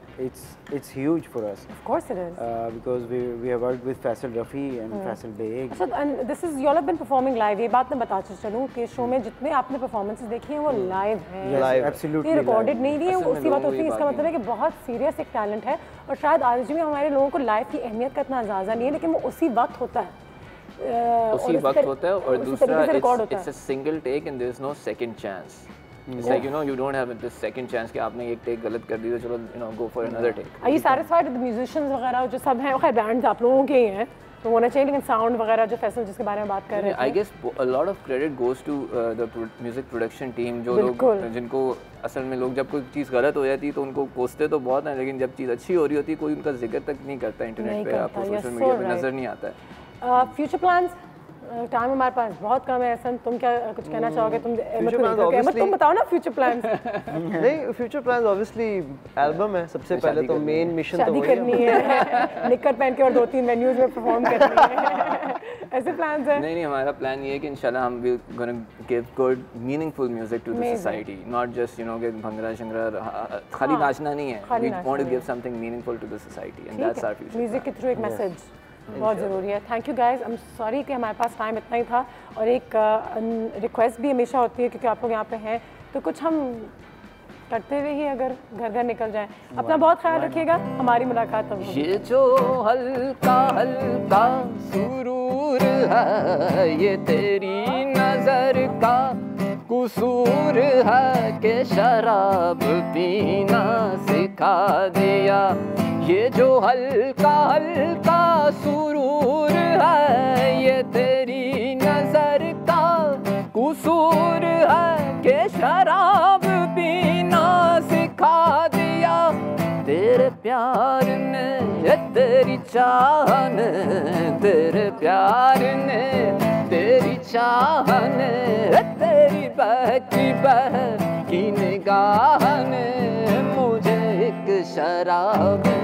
it's huge for us. Of course it is because we have worked with Faisal Rafi and Faisal Beg. अच्छा, and this is you all have been performing live. ये बात मैं बताते चलूं कि शो में जितने आपने परफॉर्मेंसेस देखी हैं वो लाइव हैं. Live absolutely. ये रिकॉर्डेड नहीं है. उसकी बात होती है. इसका मतलब है कि बहुत सीरियस एक टैलेंट है और शायद आज में हमारे लोगों को लाइव की अहमियत का इतना अंदाज़ा नहीं है, लेकिन वो उसी वक्त होता है. उसी वक्त होता है. और दूसरा it's a single take and there is no second chance. It's like, you know, you don't have this second chance कि आपने एक टेक गलत कर दी तो चलो, you know, go for another take. Are you satisfied with the musicians वगैरह जो सब हैं? खैर बैंड्स आप लोगों के ही हैं तो होना चाहिए, लेकिन साउंड वगैरह जो फैसल जिसके बारे में बात कर रहे हैं. I guess a lot of credit goes to the music production team. जो लोग जिनको असल में लोग जब कोई चीज़ गलत हो जाती है तो उनको कोसते तो बहुत हैं, लेकिन जब चीज़ अच्छी हो रही होती है कोई उनका जिक्र तक नहीं करता इंटरनेट पे, आपको सोशल मीडिया पे नजर नहीं आता है. Future plans? टाइम हमारे पास बहुत कम है. एहसन, तुम क्या कुछ कहना चाहोगे? तुम बताओ ना फ्यूचर प्लान्स. नहीं, फ्यूचर प्लान्स ऑब्वियसली एल्बम है सबसे पहले तो. मेन मिशन तो शादी करनी है, निक्कर पहन के और 2-3 वेन्यूज में परफॉर्म करनी है. ऐसे प्लान्स हैं? नहीं, हमारा प्लान ये है कि इंशाल्लाह हम will gonna give good meaningful music to the society. Not just, you know, कि भंगड़ा शंगरा खाली नाचना नहीं है. We want to give something meaningful to the society and that's our future. Music के थ्रू एक मैसेज बहुत ज़रूरी है. Thank you guys. I am sorry कि हमारे पास टाइम इतना ही था. और एक रिक्वेस्ट भी हमेशा होती है क्योंकि आप लोग यहाँ पे हैं तो कुछ हम करते हुए ही अगर घर घर निकल जाए. अपना बहुत ख्याल रखिएगा. हमारी मुलाकात होगी. ये जो हल्का हल्का सुरूर है ये तेरी नजर का कसूर है कि शराब पीना सिखा दिया. ये जो हल्का हल्का सुरूर है ये तेरी नजर का कसूर है कि शराब पीना सिखा दिया. तेरे प्यार ने तेरी चाह ने तेरे प्यार ने तेरी चाह ने तेरी बहकी निगाह ने मुझे एक शराबी